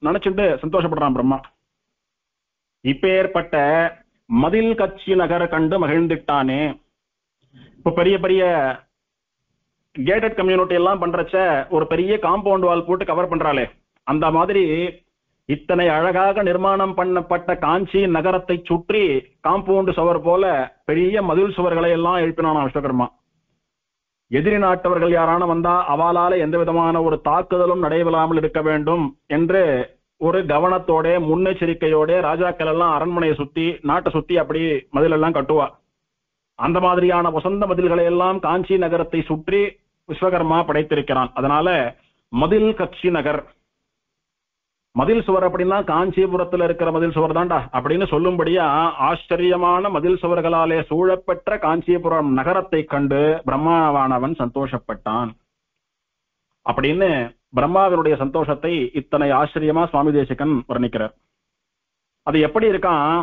நினைச்சுட்டு சந்தோஷப்படுறான் பிரம்மா. இப்பேற்பட்ட மதில் கட்சி நகர கண்டு மகிழ்ந்துட்டானே. இப்ப பெரிய பெரிய கேட்டட் கம்யூனிட்டி எல்லாம் பண்றச்ச ஒரு பெரிய காம்பவுண்ட் வால் போட்டு கவர் பண்றாளே, அந்த மாதிரி இத்தனை அழகாக நிர்மாணம் பண்ணப்பட்ட காஞ்சி நகரத்தை சுற்றி காம்பவுண்ட் சுவர் போல பெரிய மதில் சுவர்களை எல்லாம் எழுப்பினான் விஸ்வகர்மா. எதிரி நாட்டவர்கள் யாரான வந்தா அவளால எந்த விதமான ஒரு தாக்குதலும் நடைபெறாமல் இருக்க வேண்டும் என்று ஒரு கவனத்தோட முன்னெச்சரிக்கையோட ராஜாக்கள் எல்லாம் அரண்மனையை சுத்தி நாட்டை சுத்தி அப்படி மதில் எல்லாம் கட்டுவா. அந்த மாதிரியான வசந்த மதில்களை எல்லாம் காஞ்சி நகரத்தை சுற்றி விஸ்வகர்மா படைத்திருக்கிறான். அதனால மதில் கட்சி நகர், மதில் சுவர் அப்படின்னா காஞ்சிபுரத்துல இருக்கிற மதில் சுவர் தான்டா அப்படின்னு சொல்லும்படியா ஆச்சரியமான மதில் சுவர்களாலே சூழப்பெற்ற காஞ்சிபுரம் நகரத்தை கண்டு பிரம்மாவானவன் சந்தோஷப்பட்டான். அப்படின்னு பிரம்மாவினுடைய சந்தோஷத்தை இத்தனை ஆச்சரியமா சுவாமி தேசிகன் வர்ணிக்கிறார். அது எப்படி இருக்கான்?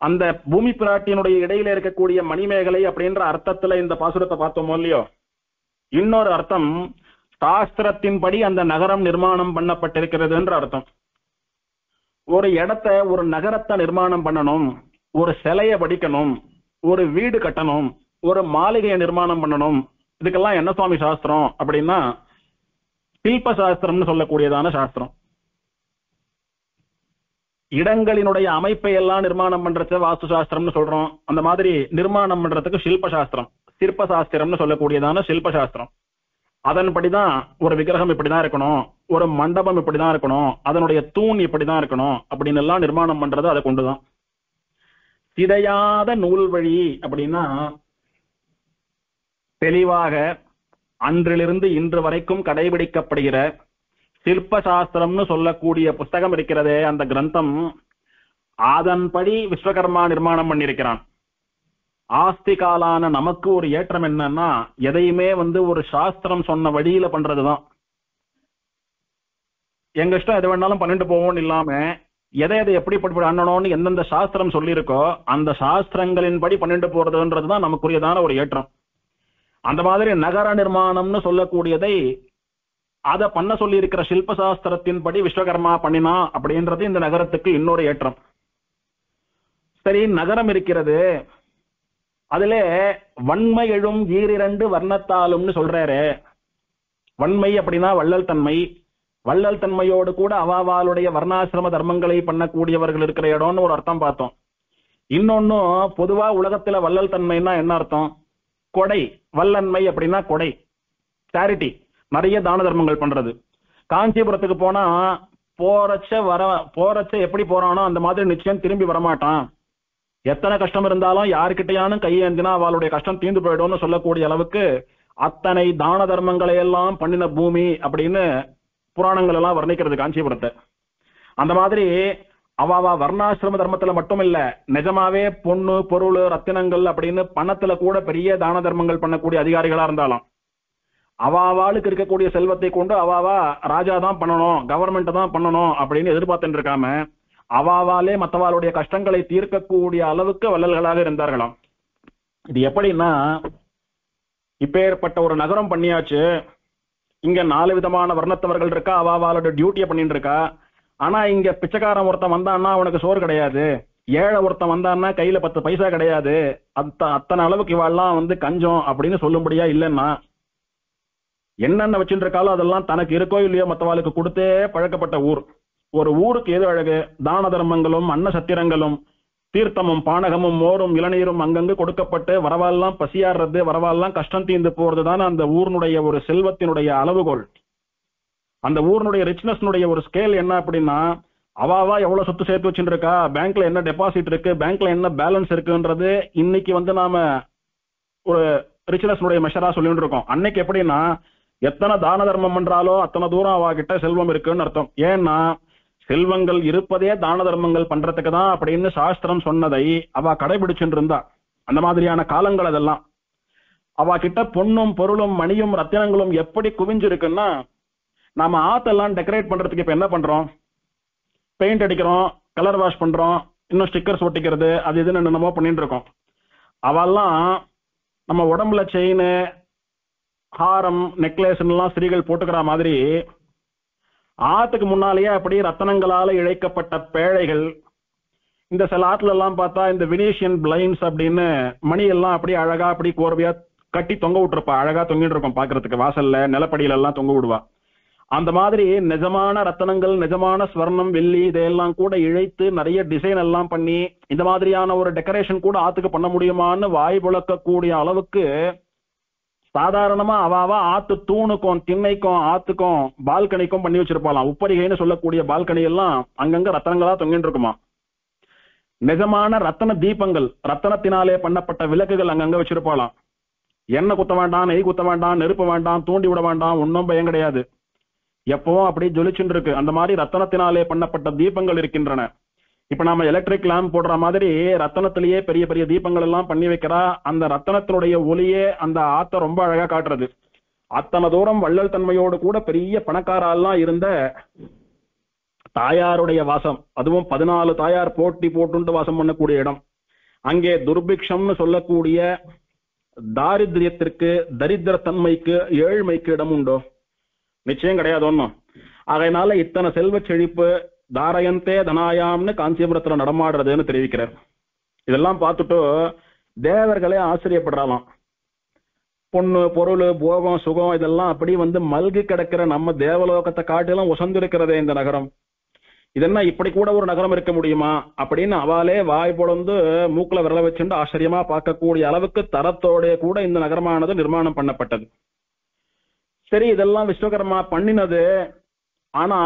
அந்த பூமி பிராட்டியினுடைய இடையில இருக்கக்கூடிய மணிமேகலை அப்படின்ற அர்த்தத்துல இந்த பாசுரத்தை பார்த்தோமோ இல்லையோ, இன்னொரு அர்த்தம் சாஸ்திரத்தின்படி அந்த நகரம் நிர்மாணம் பண்ணப்பட்டிருக்கிறதுன்ற அர்த்தம். ஒரு இடத்தை, ஒரு நகரத்தை நிர்மாணம் பண்ணணும், ஒரு சிலையை வடிக்கணும், ஒரு வீடு கட்டணும், ஒரு மாளிகையை நிர்மாணம் பண்ணணும், இதுக்கெல்லாம் என்ன சுவாமி சாஸ்திரம் அப்படின்னா சில்ப சாஸ்திரம்னு சொல்லக்கூடியதான சாஸ்திரம். இடங்களினுடைய அமைப்பை எல்லாம் நிர்மாணம் பண்றச்ச வாஸ்து சாஸ்திரம்னு சொல்றோம். அந்த மாதிரி நிர்மாணம் பண்றதுக்கு சில்ப சாஸ்திரம், சிற்ப சாஸ்திரம்னு சொல்லக்கூடியதான சில்ப சாஸ்திரம். அதன்படிதான் ஒரு விக்கிரகம் இப்படிதான் இருக்கணும், ஒரு மண்டபம் இப்படிதான் இருக்கணும், அதனுடைய தூண் இப்படிதான் இருக்கணும் அப்படின்னு எல்லாம் நிர்மாணம் பண்றது அதை கொண்டுதான். சிதையாத நூல் வழி அப்படின்னா தெளிவாக அன்றிலிருந்து இன்று வரைக்கும் கடைபிடிக்கப்படுகிற சிற்ப சாஸ்திரம்னு சொல்லக்கூடிய புஸ்தகம் இருக்கிறதே, அந்த கிரந்தம், அதன்படி விஸ்வகர்மா நிர்மாணம் பண்ணியிருக்கிறான். ஆஸ்திகாலான நமக்கு ஒரு ஏற்றம் என்னன்னா, எதையுமே ஒரு சாஸ்திரம் சொன்ன வழியில பண்றதுதான். எங்க இஷ்டம் எது வேணாலும் பண்ணிட்டு போவோம்னு இல்லாம, எதை எதை எப்படி பண்ணணும்னு எந்தெந்த சாஸ்திரம் சொல்லியிருக்கோ அந்த சாஸ்திரங்களின்படி பண்ணிட்டு போறதுன்றதுதான் நமக்குரியதான ஒரு ஏற்றம். அந்த மாதிரி நகர நிர்மாணம்னு சொல்லக்கூடியதை அதை பண்ண சொல்லி இருக்கிற சில்ப சாஸ்திரத்தின்படி விஸ்வகர்மா பண்ணினா அப்படின்றது இந்த நகரத்துக்கு இன்னொரு ஏற்றம். சரி, நகரம் இருக்கிறது, அதுல வன்மை எழும் ஈரிரண்டு வர்ணத்தாலும்னு சொல்றாரு. வன்மை அப்படின்னா வள்ளல் தன்மை. வள்ளல் தன்மையோடு கூட அவாவாளுடைய வர்ணாசிரம தர்மங்களை பண்ணக்கூடியவர்கள் இருக்கிற இடம்னு ஒரு அர்த்தம் பார்த்தோம். இன்னொன்னும் பொதுவா உலகத்துல வள்ளல் தன்மைன்னா என்ன அர்த்தம்? கொடை. வல்லன்மை அப்படின்னா கொடை, சேரிட்டி, நிறைய தான தர்மங்கள் பண்றது. காஞ்சிபுரத்துக்கு போனா போறச்ச எப்படி போறானோ அந்த மாதிரி நிச்சயம் திரும்பி வரமாட்டான். எத்தனை கஷ்டம் இருந்தாலும் யாருக்கிட்டையானும் கையேந்தினா அவளுடைய கஷ்டம் தீர்ந்து போயிடும்னு சொல்லக்கூடிய அளவுக்கு அத்தனை தான தர்மங்களை எல்லாம் பண்ணின பூமி அப்படின்னு புராணங்கள் எல்லாம் வர்ணிக்கிறது காஞ்சிபுரத்தை. அந்த மாதிரி அவாவா வர்ணாசிரம தர்மத்துல மட்டும் இல்ல, நிஜமாவே பொண்ணு பொருள் ரத்தினங்கள் அப்படின்னு பணத்துல கூட பெரிய தான தர்மங்கள் பண்ணக்கூடிய அதிகாரிகளா இருந்தாலும் அவாவாளுக்கு இருக்கக்கூடிய செல்வத்தை கொண்டு அவாவா ராஜா தான் பண்ணணும், கவர்மெண்ட் தான் பண்ணணும் அப்படின்னு எதிர்பார்த்துட்டு இருக்காம அவாவாலே மற்றவாளுடைய கஷ்டங்களை தீர்க்கக்கூடிய அளவுக்கு வள்ளல்களாக இருந்தார்களாம். இது எப்படின்னா, இப்பேற்பட்ட ஒரு நகரம் பண்ணியாச்சு, இங்க 4 விதமான வர்ணத்தவர்கள் இருக்கா, அவாவாளோட டியூட்டியை பண்ணிட்டு இருக்கா. ஆனா இங்க பிச்சைக்காரன் ஒருத்தன் வந்தான்னா அவனுக்கு சோறு கிடையாது, ஏழை ஒருத்தன் வந்தான்னா கையில 10 பைசா கிடையாது, அத்தனை அளவுக்கு இவாள்லாம் கஞ்சம் அப்படின்னு சொல்லும்படியா இல்லைன்னா என்னென்ன வச்சுட்டு இருக்காலும் அதெல்லாம் தனக்கு இருக்கோ இல்லையோ மற்றவாளுக்கு கொடுத்தே பழக்கப்பட்ட ஊர். ஒரு ஊருக்கு எது அழகு? தான தர்மங்களும் அன்ன சத்திரங்களும் தீர்த்தமும் பானகமும் மோரும் இளநீரும் அங்கங்கு கொடுக்கப்பட்டு வரவால்லாம் பசியாடுறது, வரவால்லாம் கஷ்டம் தீர்ந்து போறது தானே அந்த ஊர்னுடைய ஒரு செல்வத்தினுடைய அளவுகோல். அந்த ஊர்னுடைய ரிச்னஸ்னுடைய ஒரு ஸ்கேல் என்ன அப்படின்னா, அவாவா எவ்வளவு சொத்து சேர்த்து வச்சுட்டு இருக்கா, பேங்க்ல என்ன டெபாசிட் இருக்கு, பேங்க்ல என்ன பேலன்ஸ் இருக்குன்றது இன்னைக்கு நாம ஒரு ரிச்னஸ்னுடைய மெஷரா சொல்லிட்டு இருக்கோம். அன்னைக்கு எப்படின்னா, எத்தனை தான தர்மம் பண்றாலோ அத்தனை தூரம் அவ கிட்ட செல்வம் இருக்குன்னு அர்த்தம். ஏன்னா செல்வங்கள் இருப்பதே தான தர்மங்கள் பண்றதுக்கு தான் அப்படின்னு சாஸ்திரம் சொன்னதை அவ கடைபிடிச்சுட்டு இருந்தா. அந்த மாதிரியான காலங்கள் அதெல்லாம். அவ கிட்ட பொண்ணும் பொருளும் மணியும் ரத்தினங்களும் எப்படி குவிஞ்சிருக்குன்னா, நாம ஆத்தெல்லாம் டெக்கரேட் பண்றதுக்கு இப்ப என்ன பண்றோம்? பெயிண்ட் அடிக்கிறோம், கலர் வாஷ் பண்றோம், இன்னும் ஸ்டிக்கர்ஸ் ஒட்டிக்கிறது, அது இதுன்னு என்னமோ பண்ணிட்டு இருக்கோம். அவெல்லாம் நம்ம உடம்புல செயின், ஹாரம், நெக்லஸ் எல்லாம் ஸ்திரீகள் போட்டுக்கிற மாதிரி ஆத்துக்கு முன்னாலேயே அப்படி ரத்தனங்களால இழைக்கப்பட்ட பேழைகள். இந்த சில ஆத்துல எல்லாம் பார்த்தா இந்த வினீஷியன் பிளைண்ட்ஸ் அப்படின்னு மணி எல்லாம் அப்படி அழகா அப்படி கோர்வையா கட்டி தொங்க விட்டுருப்பா, அழகா தொங்கிட்டு இருக்கும் பாக்குறதுக்கு, வாசல்ல நிலப்படியில எல்லாம் தொங்க விடுவா. அந்த மாதிரி நிஜமான ரத்தனங்கள், நிஜமான ஸ்வர்ணம், வெள்ளி இதையெல்லாம் கூட இழைத்து நிறைய டிசைன் எல்லாம் பண்ணி இந்த மாதிரியான ஒரு டெக்கரேஷன் கூட ஆத்துக்கு பண்ண முடியுமான்னு வாய் புழக்கக்கூடிய அளவுக்கு சாதாரணமா அவாவா ஆத்து தூணுக்கும் திண்ணைக்கும் ஆத்துக்கும் பால்கனிக்கும் பண்ணி வச்சிருப்பாளாம். உப்பரிகைன்னு சொல்லக்கூடிய பால்கனி எல்லாம் அங்கங்க ரத்தனங்களா தொங்கிட்டு இருக்குமா. நிஜமான ரத்தன தீபங்கள், ரத்தனத்தினாலே பண்ணப்பட்ட விளக்குகள் அங்கங்க வச்சிருப்பாளாம். எண்ணெய் குத்த வேண்டாம், நெய் குத்த வேண்டாம், நெருப்பு வேண்டாம், தூண்டி விட வேண்டாம், ஒன்னும் பயம் கிடையாது, எப்பவும் அப்படி ஜொலிச்சுட்டு இருக்கு. அந்த மாதிரி ரத்தனத்தினாலே பண்ணப்பட்ட தீபங்கள் இருக்கின்றன. இப்ப நாம எலக்ட்ரிக் லேம்ப் போடுற மாதிரி ரத்தனத்திலேயே பெரிய பெரிய தீபங்கள் எல்லாம் பண்ணி வைக்கிறா. அந்த ரத்தனத்தினுடைய ஒளியே அந்த ஆத்த ரொம்ப அழகா காட்டுறது. அத்தனை தூரம் வள்ளல் தன்மையோடு கூட பெரிய பணக்காரெல்லாம் இருந்த தாயாருடைய வாசம், அதுவும் 14 தாயார் போட்டி போட்டு வாசம் பண்ணக்கூடிய இடம். அங்கே துர்பிக்ஷம்னு சொல்லக்கூடிய தாரித்யத்திற்கு, தரித்திர தன்மைக்கு, ஏழ்மைக்கு இடம் உண்டோ? நிச்சயம் கிடையாது ஒன்னும். அதனால இத்தனை செல்வ செழிப்பு தாரயந்தே தனாயாம்னு காஞ்சிபுரத்துல நடமாடுறதுன்னு தெரிவிக்கிறார். இதெல்லாம் பார்த்துட்டு தேவர்களே ஆச்சரியப்படுறாலாம். பொண்ணு பொருள் போகம் சுகம் இதெல்லாம் அப்படி மல்கி கிடக்கிற நம்ம தேவலோகத்தை காட்டிலும் உசந்திருக்கிறதே இந்த நகரம், இதென்ன இப்படி கூட ஒரு நகரம் இருக்க முடியுமா அப்படின்னு அவளே வாய் பொழந்து மூக்குல விரல வச்சுட்டு ஆச்சரியமா பார்க்கக்கூடிய அளவுக்கு தரத்தோட கூட இந்த நகரமானது நிர்மாணம் பண்ணப்பட்டது. சரி, இதெல்லாம் விஸ்வகர்மா பண்ணினது. ஆனா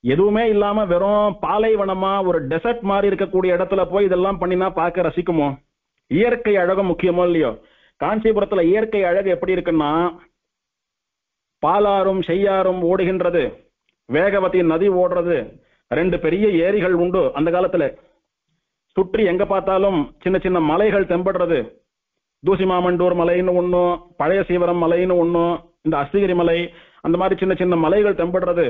எதுவுமே இல்லாம வெறும் பாலைவனமா ஒரு டெசர்ட் மாதிரி இருக்கக்கூடிய இடத்துல போய் இதெல்லாம் பண்ணினா பார்க்க ரசிக்குமோ? இயற்கை அழகும் முக்கியமோ இல்லையோ? காஞ்சிபுரத்துல இயற்கை அழகு எப்படி இருக்குன்னா, பாலாறும் செய்யாறும் ஓடுகின்றது, வேகவதி நதி ஓடுறது, 2 பெரிய ஏரிகள் உண்டு அந்த காலத்துல. சுற்றி எங்க பார்த்தாலும் சின்ன சின்ன மலைகள் தென்படுறது. தூசிமாமண்டூர் மலைன்னு ஒன்னும், பழைய சீவரம் மலைன்னு ஒன்னும், இந்த அஸ்திகிரி மலை, அந்த மாதிரி சின்ன சின்ன மலைகள் தென்படுறது.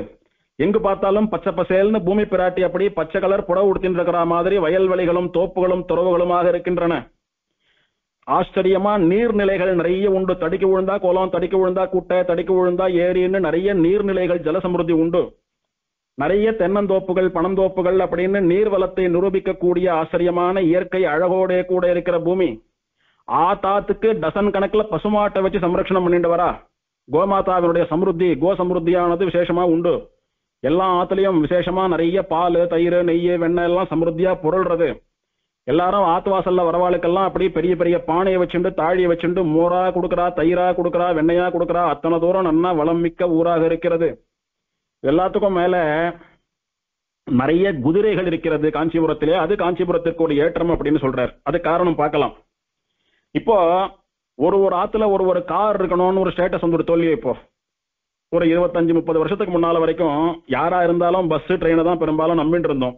எங்கு பார்த்தாலும் பச்சை பசேல்னு பூமி பிராட்டி அப்படி பச்சை கலர் புடவை உடுத்தின்னு இருக்கிற மாதிரி வயல்வெளிகளும் தோப்புகளும் துறவுகளுமாக இருக்கின்றன. ஆச்சரியமா நீர்நிலைகள் நிறைய உண்டு. தடிக்கு விழுந்தா குளம், தடிக்கு விழுந்தா குட்டை, தடிக்கு விழுந்தா ஏரின்னு நிறைய நீர்நிலைகள், ஜலசமிருத்தி உண்டு. நிறைய தென்னந்தோப்புகள், பனந்தோப்புகள் அப்படின்னு நீர்வளத்தை நிரூபிக்கக்கூடிய ஆச்சரியமான இயற்கை அழகோட கூட இருக்கிற பூமி. ஆத்தாத்துக்கு டசன் கணக்குல பசுமாட்டை வச்சு சம்ரட்சணம் பண்ணிட்டு வரா. கோமாதாவினுடைய சமிருத்தி, கோ சமிருத்தியானது விசேஷமா உண்டு. எல்லா ஆத்துலயும் விசேஷமா நிறைய பால், தயிர், நெய், வெண்ணெய் எல்லாம் சமிருத்தியா பொருள்றது. எல்லாரும் ஆத்து வாசல்ல வரவாளுக்கெல்லாம் அப்படி பெரிய பெரிய பானையை வச்சுண்டு, தாழியை வச்சுண்டு மோரா கொடுக்கறா, தயிரா கொடுக்கறா, வெண்ணையா கொடுக்கறா. அத்தனை தூரம் நன்னா வளம் மிக்க ஊராக இருக்கிறது. எல்லாத்துக்கும் மேல நிறைய குதிரைகள் இருக்கிறது காஞ்சிபுரத்திலே. அது காஞ்சிபுரத்திற்கு ஒரு ஏற்றம் அப்படின்னு சொல்றார். அது காரணம் பார்க்கலாம். இப்போ ஒரு ஆத்துல ஒரு கார் இருக்கணும்னு ஒரு ஸ்டேட்டஸ் வந்து தோல்வி. இப்போ ஒரு 25-30 வருஷத்துக்கு முன்னால வரைக்கும் யாரா இருந்தாலும் பஸ், ட்ரெயினை தான் பெரும்பாலும் நம்பிட்டு இருந்தோம்.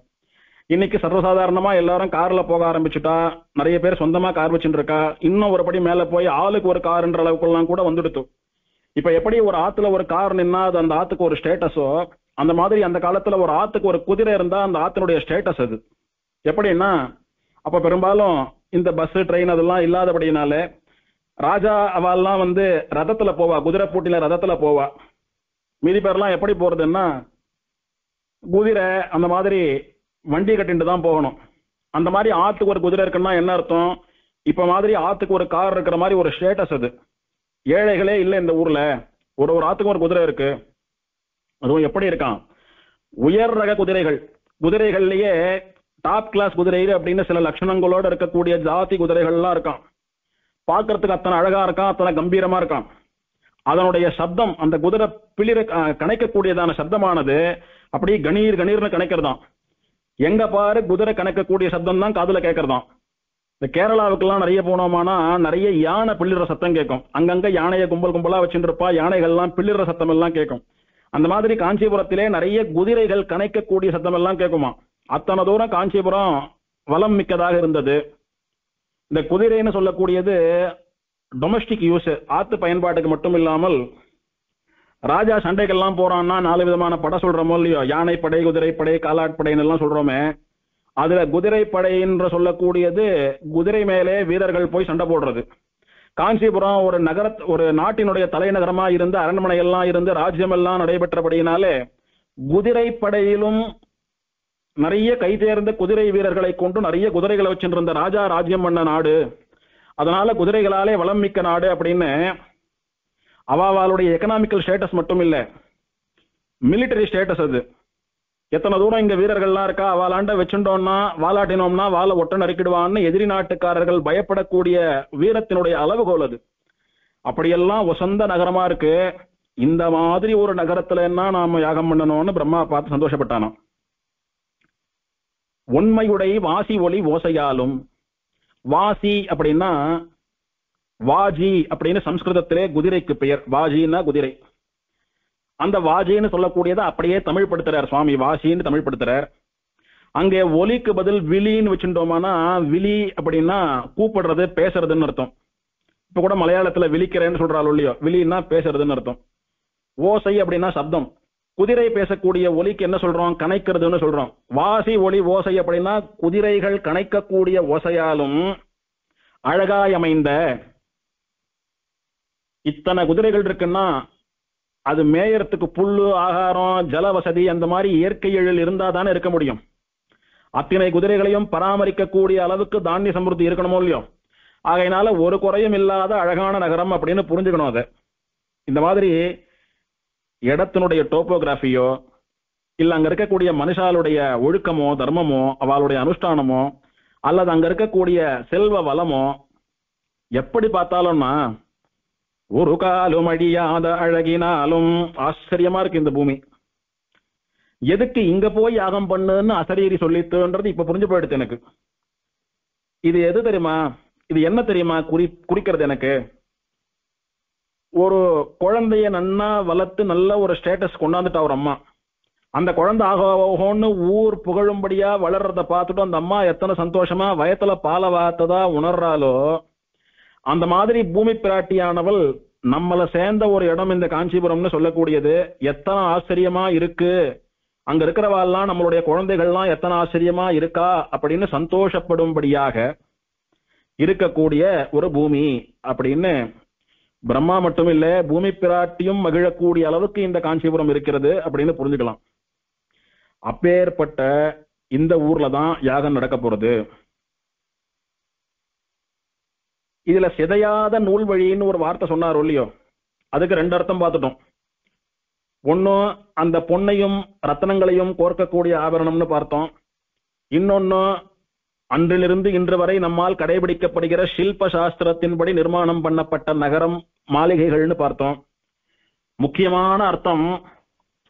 இன்னைக்கு சர்வசாதாரணமா எல்லாரும் கார்ல போக ஆரம்பிச்சுட்டா. நிறைய பேர் சொந்தமா கார் வச்சுட்டு இருக்கா. இன்னும் ஒரு படி மேல போய் ஆளுக்கு ஒரு கார்ன்ற அளவுக்குலாம் கூட வந்துடுத்து. இப்ப எப்படி ஒரு ஆத்துல ஒரு கார் நின்னா அது அந்த ஆத்துக்கு ஒரு ஸ்டேட்டஸோ, அந்த மாதிரி அந்த காலத்துல ஒரு ஆத்துக்கு ஒரு குதிரை இருந்தா அந்த ஆத்தினுடைய ஸ்டேட்டஸ் அது. எப்படின்னா அப்ப பெரும்பாலும் இந்த பஸ், ட்ரெயின் அதெல்லாம் இல்லாதபடினால ராஜா அவெல்லாம் வந்து ரதத்துல போவா, குதிரை பூட்டில ரதத்துல போவா. மீதி பேர்லாம் எப்படி போறதுன்னா குதிரை அந்த மாதிரி வண்டி கட்டிட்டு தான் போகணும். அந்த மாதிரி ஆத்துக்கு ஒரு குதிரை இருக்குன்னா என்ன அர்த்தம்? இப்ப மாதிரி ஆத்துக்கு ஒரு கார் இருக்கிற மாதிரி ஒரு ஸ்டேட்டஸ் அது. ஏழைகளே இல்லை இந்த ஊர்ல. ஒரு ஆத்துக்கு ஒரு குதிரை இருக்கு. அதுவும் எப்படி இருக்கான்? உயர் ரக குதிரைகள். குதிரைகள்லயே டாப் கிளாஸ் குதிரைகள் அப்படின்னு சில லட்சணங்களோட இருக்கக்கூடிய ஜாதி குதிரைகள்லாம் இருக்கான். பார்க்கறதுக்கு அத்தனை அழகா இருக்கான், அத்தனை கம்பீரமா இருக்கான். அதனுடைய சப்தம், அந்த குதிரை பிளிர கணைக்கக்கூடியதான சப்தமானது அப்படியே கணீர் கணீர்னு கணைக்கிறதாம். எங்க பாரு குதிரை கணக்கக்கூடிய சப்தம் தான் காதுல கேட்கறதாம். இந்த கேரளாவுக்கெல்லாம் நிறைய போனோமானா நிறைய யானை பிள்ளிற சத்தம் கேட்கும். அங்கங்க யானையை கும்பல் கும்பலா வச்சுட்டு இருப்பா. யானைகள்லாம் பிள்ளிற சத்தம் எல்லாம் கேட்கும். அந்த மாதிரி காஞ்சிபுரத்திலே நிறைய குதிரைகள் கணைக்கக்கூடிய சத்தம் எல்லாம் கேட்குமா. அத்தனை தூரம் காஞ்சிபுரம் வளம் மிக்கதாக இருந்தது. இந்த குதிரைன்னு சொல்லக்கூடியது டொமஸ்டிக் யூஸ், ஆத்து பயன்பாட்டுக்கு மட்டும் இல்லாமல் ராஜா சண்டைகள்லாம் போறான்னா 4 விதமான படை சொல்றோமோ இல்லையோ, யானை படை, குதிரை படை, காலாட்படைன்னு எல்லாம் சொல்றோமே. அதுல குதிரை படைன்ற சொல்லக்கூடியது குதிரை மேலே வீரர்கள் போய் சண்டை போடுறது. காஞ்சிபுரம் ஒரு நாட்டினுடைய தலைநகரமா இருந்து அரண்மனை எல்லாம் இருந்து ராஜ்யம் எல்லாம் நடைபெற்றபடியினாலே குதிரை படையிலும் நிறைய கை தேர்ந்த குதிரை வீரர்களை கொண்டு நிறைய குதிரைகளை வச்சுருந்த ராஜா ராஜ்யம் பண்ண நாடு. அதனால குதிரைகளாலே வளம் மிக்க நாடு அப்படின்னு அவளுடைய எக்கனாமிக்கல் ஸ்டேட்டஸ் மட்டும் இல்ல, மிலிட்டரி ஸ்டேட்டஸ் அது. எத்தனை தூரம் இங்க வீரர்கள்லாம் இருக்கா, அவளாண்ட வச்சுட்டோம்னா வாலாட்டினோம்னா வாழை ஒட்ட நறுக்கிடுவான்னு எதிரி நாட்டுக்காரர்கள் பயப்படக்கூடிய வீரத்தினுடைய அளவுகோல் அது. அப்படியெல்லாம் வசந்த நகரமா இருக்கு. இந்த மாதிரி ஒரு நகரத்துல என்ன நாம யாகம் பண்ணணும்னு பிரம்மா பார்த்து சந்தோஷப்பட்டானோ. உண்மையுடை வாசி ஒளி ஓசையாலும். வாசி அப்படின்னா வாஜி அப்படின்னு சம்ஸ்கிருதத்திலே குதிரைக்கு பெயர். வாஜின்னா குதிரை. அந்த வாஜின்னு சொல்லக்கூடியதை அப்படியே தமிழ் படுத்துறார் சுவாமி. வாசின்னு தமிழ் படுத்துறார். அங்கே ஒலிக்கு பதில் விழின்னு வச்சுட்டோமானா, விழி அப்படின்னா கூப்பிடுறது, பேசுறதுன்னு அர்த்தம். இப்ப கூட மலையாளத்துல விழிக்கிறேன்னு சொல்றாள் இல்லையோ, விழின்னா பேசுறதுன்னு அர்த்தம். ஓசை அப்படின்னா சப்தம். குதிரை பேசக்கூடிய ஒலிக்கு என்ன சொல்றோம்? கணைக்கிறதுன்னு சொல்றோம். வாசி ஒலி ஓசை அப்படின்னா குதிரைகள் கணைக்கக்கூடிய ஓசையாலும் அழகாய் அமைந்த. இத்தனை குதிரைகள் இருக்குன்னா அது மேயறதுக்கு புல்லு, ஆகாரம், ஜல வசதி அந்த மாதிரி இயற்கை எழில் இருந்தா தானே இருக்க முடியும். அத்தனை குதிரைகளையும் பராமரிக்கக்கூடிய அளவுக்கு தானிய சமிருத்தி இருக்கணுமோ இல்லையோ. ஆகையினால ஒரு குறையும் இல்லாத அழகான நகரம் அப்படின்னு புரிஞ்சுக்கணும். அதை இந்த மாதிரி இடத்தினுடைய டோப்போகிராஃபியோ இல்ல அங்க இருக்கக்கூடிய மனுஷாலுடைய ஒழுக்கமோ தர்மமோ அவளுடைய அனுஷ்டானமோ அல்லது அங்க இருக்கக்கூடிய செல்வ வளமோ எப்படி பார்த்தாலும்னா ஒரு காலும் அழியாத அழகினாலும் ஆச்சரியமா இருக்கு இந்த பூமி. எதுக்கு இங்க போய் யாகம் பண்ணுன்னு அசரீரி சொல்லித்துன்றது இப்ப புரிஞ்சு போயிடுது எனக்கு. இது எது தெரியுமா? இது என்ன தெரியுமா குறிக்கிறது எனக்கு? ஒரு குழந்தைய நன்னா வளர்த்து நல்ல ஒரு ஸ்டேட்டஸ் கொண்டாந்துட்டா ஒரு அம்மா. அந்த குழந்தை ஆகோன்னு ஊர் புகழும்படியா வளர்றத பார்த்துட்டு அந்த அம்மா எத்தனை சந்தோஷமா வயத்துல பால வார்த்ததா உணர்றாலோ, அந்த மாதிரி பூமி பிராட்டியானவள் நம்மள சேர்ந்த ஒரு இடம் இந்த காஞ்சிபுரம்னு சொல்லக்கூடியது எத்தனை ஆச்சரியமா இருக்கு, அங்க இருக்கிறவாள்லாம் நம்மளுடைய குழந்தைகள்லாம் எத்தனை ஆச்சரியமா இருக்கா அப்படின்னு சந்தோஷப்படும்படியாக இருக்கக்கூடிய ஒரு பூமி அப்படின்னு பிரம்மா மட்டும் இல்ல பூமி பிராட்டியும் மகிழக்கூடிய அளவுக்கு இந்த காஞ்சிபுரம் இருக்கிறது அப்படின்னு புரிஞ்சுக்கலாம். அப்பேற்பட்ட இந்த ஊர்ல தான் யாகம் நடக்க போறது. இதுல சிதையாத நூல் வழின்னு ஒரு வார்த்தை சொன்னாரோ இல்லையோ, அதுக்கு ரெண்டு அர்த்தம் பார்த்துட்டோம். ஒன்னும் அந்த பொன்னையும் ரத்தனங்களையும் கோர்க்கக்கூடிய ஆபரணம்னு பார்த்தோம். இன்னொன்னு அன்றிலிருந்து இன்று வரை நம்மால் கடைபிடிக்கப்படுகிற சில்ப சாஸ்திரத்தின்படி நிர்மாணம் பண்ணப்பட்ட நகரம் மாளிகைகள்னு பார்த்தோம். முக்கியமான அர்த்தம்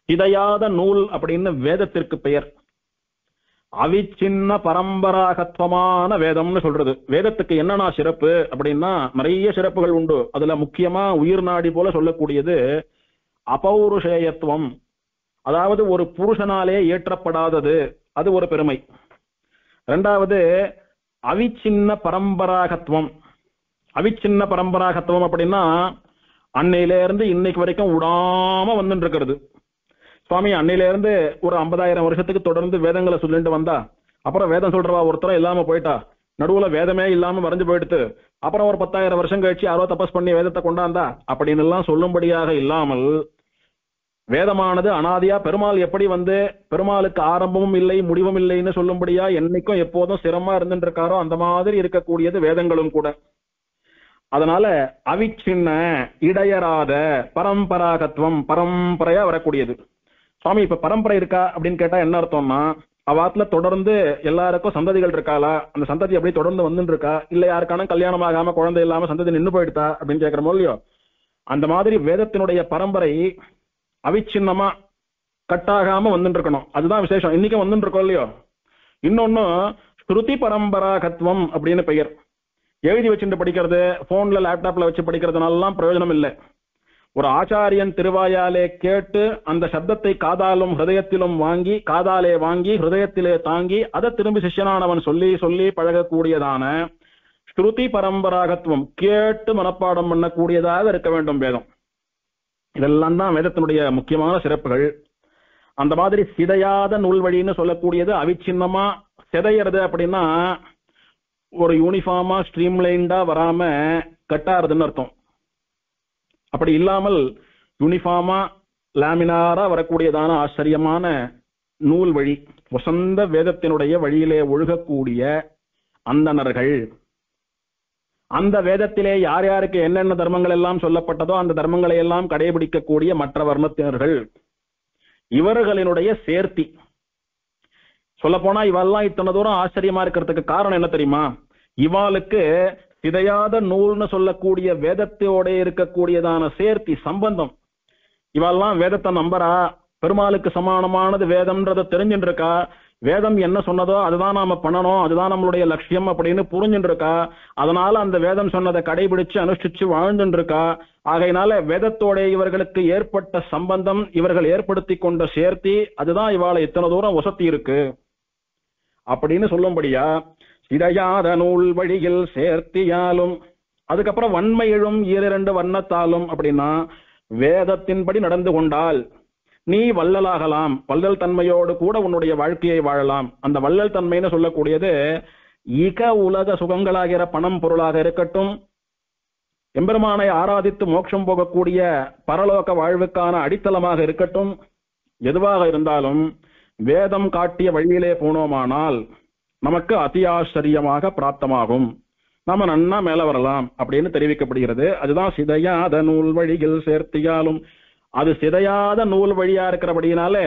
சிதையாத நூல் அப்படின்னு வேதத்திற்கு பெயர். அவிச்சின்ன பரம்பராகத்வமான வேதம்னு சொல்றது. வேதத்துக்கு என்னன்னா சிறப்பு அப்படின்னா நிறைய சிறப்புகள் உண்டு. அதுல முக்கியமா உயிர் நாடி போல சொல்லக்கூடியது அபௌருஷேயத்துவம், அதாவது ஒரு புருஷனாலே ஏற்றப்படாதது, அது ஒரு பெருமை. இரண்டாவது அவிச்சின்ன பரம்பராகத்துவம். அவிச்சின்ன பரம்பராகத்துவம் அப்படின்னா அன்னையில இருந்து இன்னைக்கு வரைக்கும் விடாம வந்துட்டு இருக்கிறது. சுவாமி அன்னையில இருந்து ஒரு 50,000 வருஷத்துக்கு தொடர்ந்து வேதங்களை சொல்லிட்டு வந்தா, அப்புறம் வேதம் சொல்றவா ஒருத்தரம் இல்லாம போயிட்டா, நடுவுல வேதமே இல்லாம மறைஞ்சு போயிடுத்து, அப்புறம் ஒரு 10,000 வருஷம் கழிச்சு யாரோ தபஸ் பண்ணி வேதத்தை கொண்டாந்தா அப்படின்னு எல்லாம் சொல்லும்படியாக இல்லாமல், வேதமானது அனாதியா பெருமாள் எப்படி பெருமாளுக்கு ஆரம்பமும் இல்லை முடிவும் இல்லைன்னு சொல்லும்படியா என்னைக்கும் எப்போதும் சிரமமா இருந்துட்டு இருக்காரோ அந்த மாதிரி இருக்கக்கூடியது வேதங்களும் கூட. அதனால அவிச்சின்ன இடையராத பரம்பராகத்துவம், பரம்பரையா வரக்கூடியது. சுவாமி இப்ப பரம்பரை இருக்கா அப்படின்னு கேட்டா என்ன அர்த்தம்னா, அவாத்துல தொடர்ந்து எல்லாருக்கும் சந்ததிகள் இருக்காளா, அந்த சந்ததி அப்படியே தொடர்ந்து வந்துட்டு இருக்கா, இல்ல யாருக்கான கல்யாணம் ஆகாம குழந்தை இல்லாம சந்ததி நின்று போயிடுதா அப்படின்னு கேட்கிறோமோ இல்லையோ, அந்த மாதிரி வேதத்தினுடைய பரம்பரை அவிச்சின்னமா கட்டாகாம வந்துட்டு இருக்கணும். அதுதான் விசேஷம். இன்னைக்கும் வந்துட்டு இருக்கோம் இல்லையோ. இன்னொன்னு ஸ்ருதி பரம்பராகத்துவம் அப்படின்னு பெயர். எழுதி வச்சுட்டு படிக்கிறது, போன்ல லேப்டாப்ல வச்சு படிக்கிறதுனாலாம் பிரயோஜனம் இல்லை. ஒரு ஆச்சாரியன் திருவாயாலே கேட்டு அந்த சப்தத்தை காதாலும் ஹிருதயத்திலும் வாங்கி, காதாலே வாங்கி ஹிருதயத்திலே தாங்கி அதை திரும்பி சிஷ்யனானவன் சொல்லி சொல்லி பழகக்கூடியதான ஸ்ருதி பரம்பராகத்துவம், கேட்டு மனப்பாடம் பண்ணக்கூடியதாக இருக்க வேண்டும் வேதம். இதெல்லாம் தான் வேதத்தினுடைய முக்கியமான சிறப்புகள். அந்த மாதிரி சிதையாத நூல் வழின்னு சொல்லக்கூடியது அவிச்சின்னமா சிதையிறது அப்படின்னா ஒரு யூனிஃபார்மா ஸ்ட்ரீம்லைண்டா வராம கட்டாருதுன்னு அர்த்தம். அப்படி இல்லாமல் யூனிஃபார்மா லாமினாரா வரக்கூடியதான ஆச்சரியமான நூல் வழி, வசந்த வேதத்தினுடைய வழியிலே ஒழுகக்கூடிய அந்தணர்கள், அந்த வேதத்திலே யார் யாருக்கு என்னென்ன தர்மங்கள் எல்லாம் சொல்லப்பட்டதோ அந்த தர்மங்களை எல்லாம் கடைபிடிக்கக்கூடிய மற்ற வர்ணத்தினர்கள், இவர்களினுடைய சேர்த்தி. சொல்ல போனா இவெல்லாம் இத்தனை தூரம் ஆச்சரியமா இருக்கிறதுக்கு காரணம் என்ன தெரியுமா? இவாளுக்கு சிதையாத நூல்னு சொல்லக்கூடிய வேதத்தோட இருக்கக்கூடியதான சேர்த்தி சம்பந்தம். இவெல்லாம் வேதத்தை நம்பரா, பெருமாளுக்கு சமானமானது வேதம்ன்றத தெரிஞ்சுட்டு இருக்கா, வேதம் என்ன சொன்னதோ அதுதான் நாம பண்ணணும், அதுதான் நம்மளுடைய லட்சியம் அப்படின்னு புரிஞ்சுட்டு இருக்கா. அதனால அந்த வேதம் சொன்னதை கடைபிடிச்சு அனுஷ்டிச்சு வாழ்ந்துட்டு இருக்கா. ஆகையினால வேதத்தோட இவர்களுக்கு ஏற்பட்ட சம்பந்தம், இவர்கள் ஏற்படுத்தி கொண்ட சேர்த்தி, அதுதான் இவாளை இத்தனை தூரம் வசத்தி இருக்கு அப்படின்னு சொல்லும்படியா சிதையாத நூல் வழியில் சேர்த்தியாலும், அதுக்கப்புறம் வன்மை எழும் 2 வண்ணத்தாலும் அப்படின்னா வேதத்தின்படி நடந்து கொண்டால் நீ வள்ளலாகலாம், வள்ளல் தன்மையோடு கூட உன்னுடைய வாழ்க்கையை வாழலாம். அந்த வள்ளல் தன்மைன்னு சொல்லக்கூடியது இக உலக சுகங்களாகிற பணம் பொருளாக இருக்கட்டும், எம்பெருமானை ஆராதித்து மோட்சம் போகக்கூடிய பரலோக வாழ்வுக்கான அடித்தளமாக இருக்கட்டும், எதுவாக இருந்தாலும் வேதம் காட்டிய வழியிலே போனோமானால் நமக்கு அத்தியாச்சரியமாக பிராப்தமாகும், நாம நன்னா மேல வரலாம் அப்படின்னு தெரிவிக்கப்படுகிறது. அதுதான் சிதையாத நூல் வழியில் சேர்த்தியாலும். அது சிதையாத நூல் வழியா இருக்கிறபடியினாலே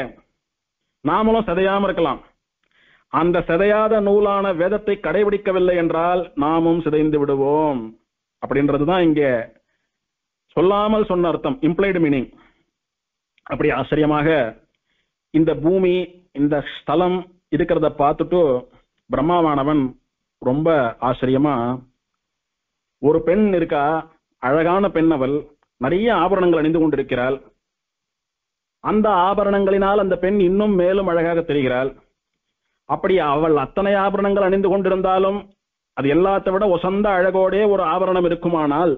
நாமளும் சிதையாம இருக்கலாம். அந்த சிதையாத நூலான வேதத்தை கடைபிடிக்கவில்லை என்றால் நாமும் சிதைந்து விடுவோம் அப்படின்றதுதான் இங்க சொல்லாமல் சொன்ன அர்த்தம், இம்ப்ளைடு மீனிங். அப்படி ஆச்சரியமாக இந்த பூமி, இந்த ஸ்தலம் இருக்கிறத பார்த்துட்டு பிரம்மாவானவன் ரொம்ப ஆச்சரியமா, ஒரு பெண் இருக்கா, அழகான பெண், அவள் நிறைய ஆபரணங்கள் அணிந்து கொண்டிருக்கிறாள். அந்த ஆபரணங்களினால் அந்த பெண் இன்னும் மேலும் அழகாக தெரிகிறாள். அப்படி அவள் அத்தனை ஆபரணங்கள் அணிந்து கொண்டிருந்தாலும் அது எல்லாத்தை விட உசந்த அழகோடே ஒரு ஆபரணம் இருக்குமானால்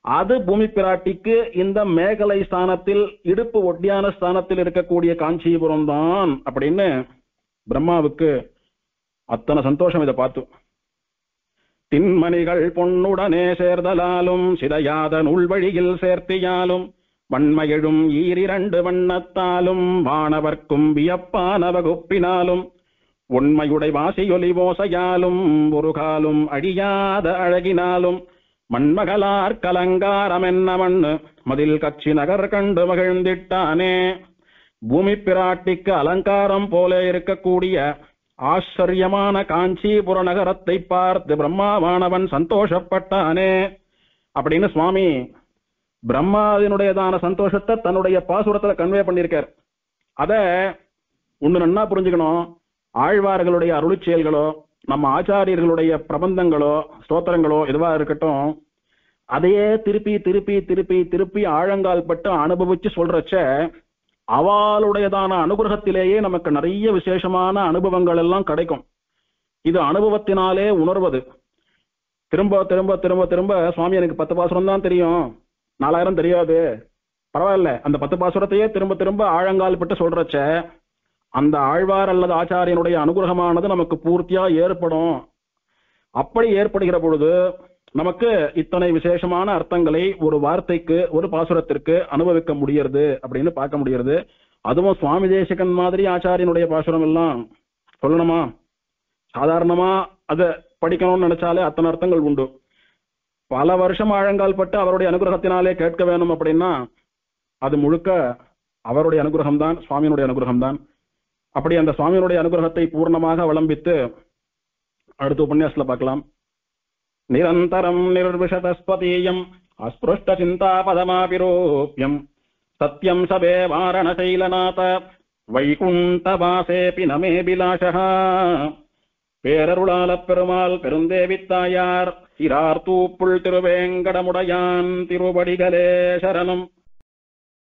அது பூமி பிராட்டிக்கு இந்த மேகலை ஸ்தானத்தில் இடுப்பு ஒட்டியான ஸ்தானத்தில் இருக்கக்கூடிய காஞ்சிபுரம் தான் அப்படின்னு பிரம்மாவுக்கு அத்தனை சந்தோஷம். இதை பார்த்து தின்மணிகள் பொன்னுடனே சேர்தலாலும் சிதையாத நூல்வழியில் சேர்த்தியாலும் வன்மையெழும் ஈரிரண்டு வண்ணத்தாலும் வானவர்க்கும் வியப்பான வகுப்பினாலும் உண்மையுடை வாசியொலி ஓசையாலும் ஒரு காலும் அழியாத அழகினாலும் மண்மகளார் கலங்காரம் என்ன மண்ணு மதில் கட்சி நகர் கண்டு மகிழ்ந்திட்டானே. பூமி பிராட்டிக்கு அலங்காரம் போல இருக்கக்கூடிய ஆச்சரியமான காஞ்சிபுர நகரத்தை பார்த்து பிரம்மாவானவன் சந்தோஷப்பட்டானே அப்படின்னு சுவாமி பிரம்மாவினுடையதான சந்தோஷத்தை தன்னுடைய பாசுரத்துல கன்வே பண்ணியிருக்கார். அத ஒண்ணு நன்னா புரிஞ்சுக்கணும். ஆழ்வார்களுடைய அருளி செயல்களோ நம்ம ஆச்சாரியர்களுடைய பிரபந்தங்களோ ஸ்தோத்திரங்களோ எதுவா இருக்கட்டும், அதையே திருப்பி திருப்பி திருப்பி திருப்பி ஆழங்கால் பட்டு அனுபவிச்சு சொல்றச்ச அவளுடையதான அனுகிரகத்திலேயே நமக்கு நிறைய விசேஷமான அனுபவங்கள் எல்லாம் கிடைக்கும். இது அனுபவத்தினாலே உணர்வது. திரும்ப திரும்ப திரும்ப திரும்ப சுவாமி எனக்கு 10 பாசுரம் தான் தெரியும், 4000 தெரியாது, பரவாயில்ல, அந்த 10 பாசுரத்தையே திரும்ப திரும்ப ஆழங்கால் பட்டு சொல்றச்ச அந்த ஆழ்வார் அல்லது ஆச்சாரியனுடைய அனுகிரகமானது நமக்கு பூர்த்தியா ஏற்படும். அப்படி ஏற்படுகிற பொழுது நமக்கு இத்தனை விசேஷமான அர்த்தங்களை ஒரு வார்த்தைக்கு ஒரு பாசுரத்திற்கு அனுபவிக்க முடியறது அப்படின்னு பார்க்க முடியறது. அதுவும் சுவாமி தேசிகன் மாதிரி ஆச்சாரியனுடைய பாசுரம் எல்லாம் சொல்லணுமா, சாதாரணமா அதை படிக்கணும்னு நினைச்சாலே அத்தனை அர்த்தங்கள் உண்டு. பல வருஷம் ஆழங்கால் பட்டு அவருடைய அனுகிரகத்தினாலே கேட்க வேணும் அப்படின்னா அது முழுக்க அவருடைய அனுகிரகம் தான், சுவாமியினுடைய அனுகிரகம் தான். அப்படி அந்த சுவாமியினுடைய அனுகிரகத்தை பூர்ணமாக அவலம்பித்து அடுத்த உபன்யாசத்துல பார்க்கலாம். நிரந்தரம் நிர்விஷதஸ்பதீயம் அஸ்பிருஷ்ட சிந்தா பதமாபிரோப்யம் சத்யம் சபே வாரணசைலநாத வைகுண்டவாசேபி நமே பிலாஷஹா. பேரருளால பெருமாள் பெருந்தேவித்தாயார் சிரார் தூப்புள் திருவேங்கடமுடையான் திருவடிகளே சரணம்.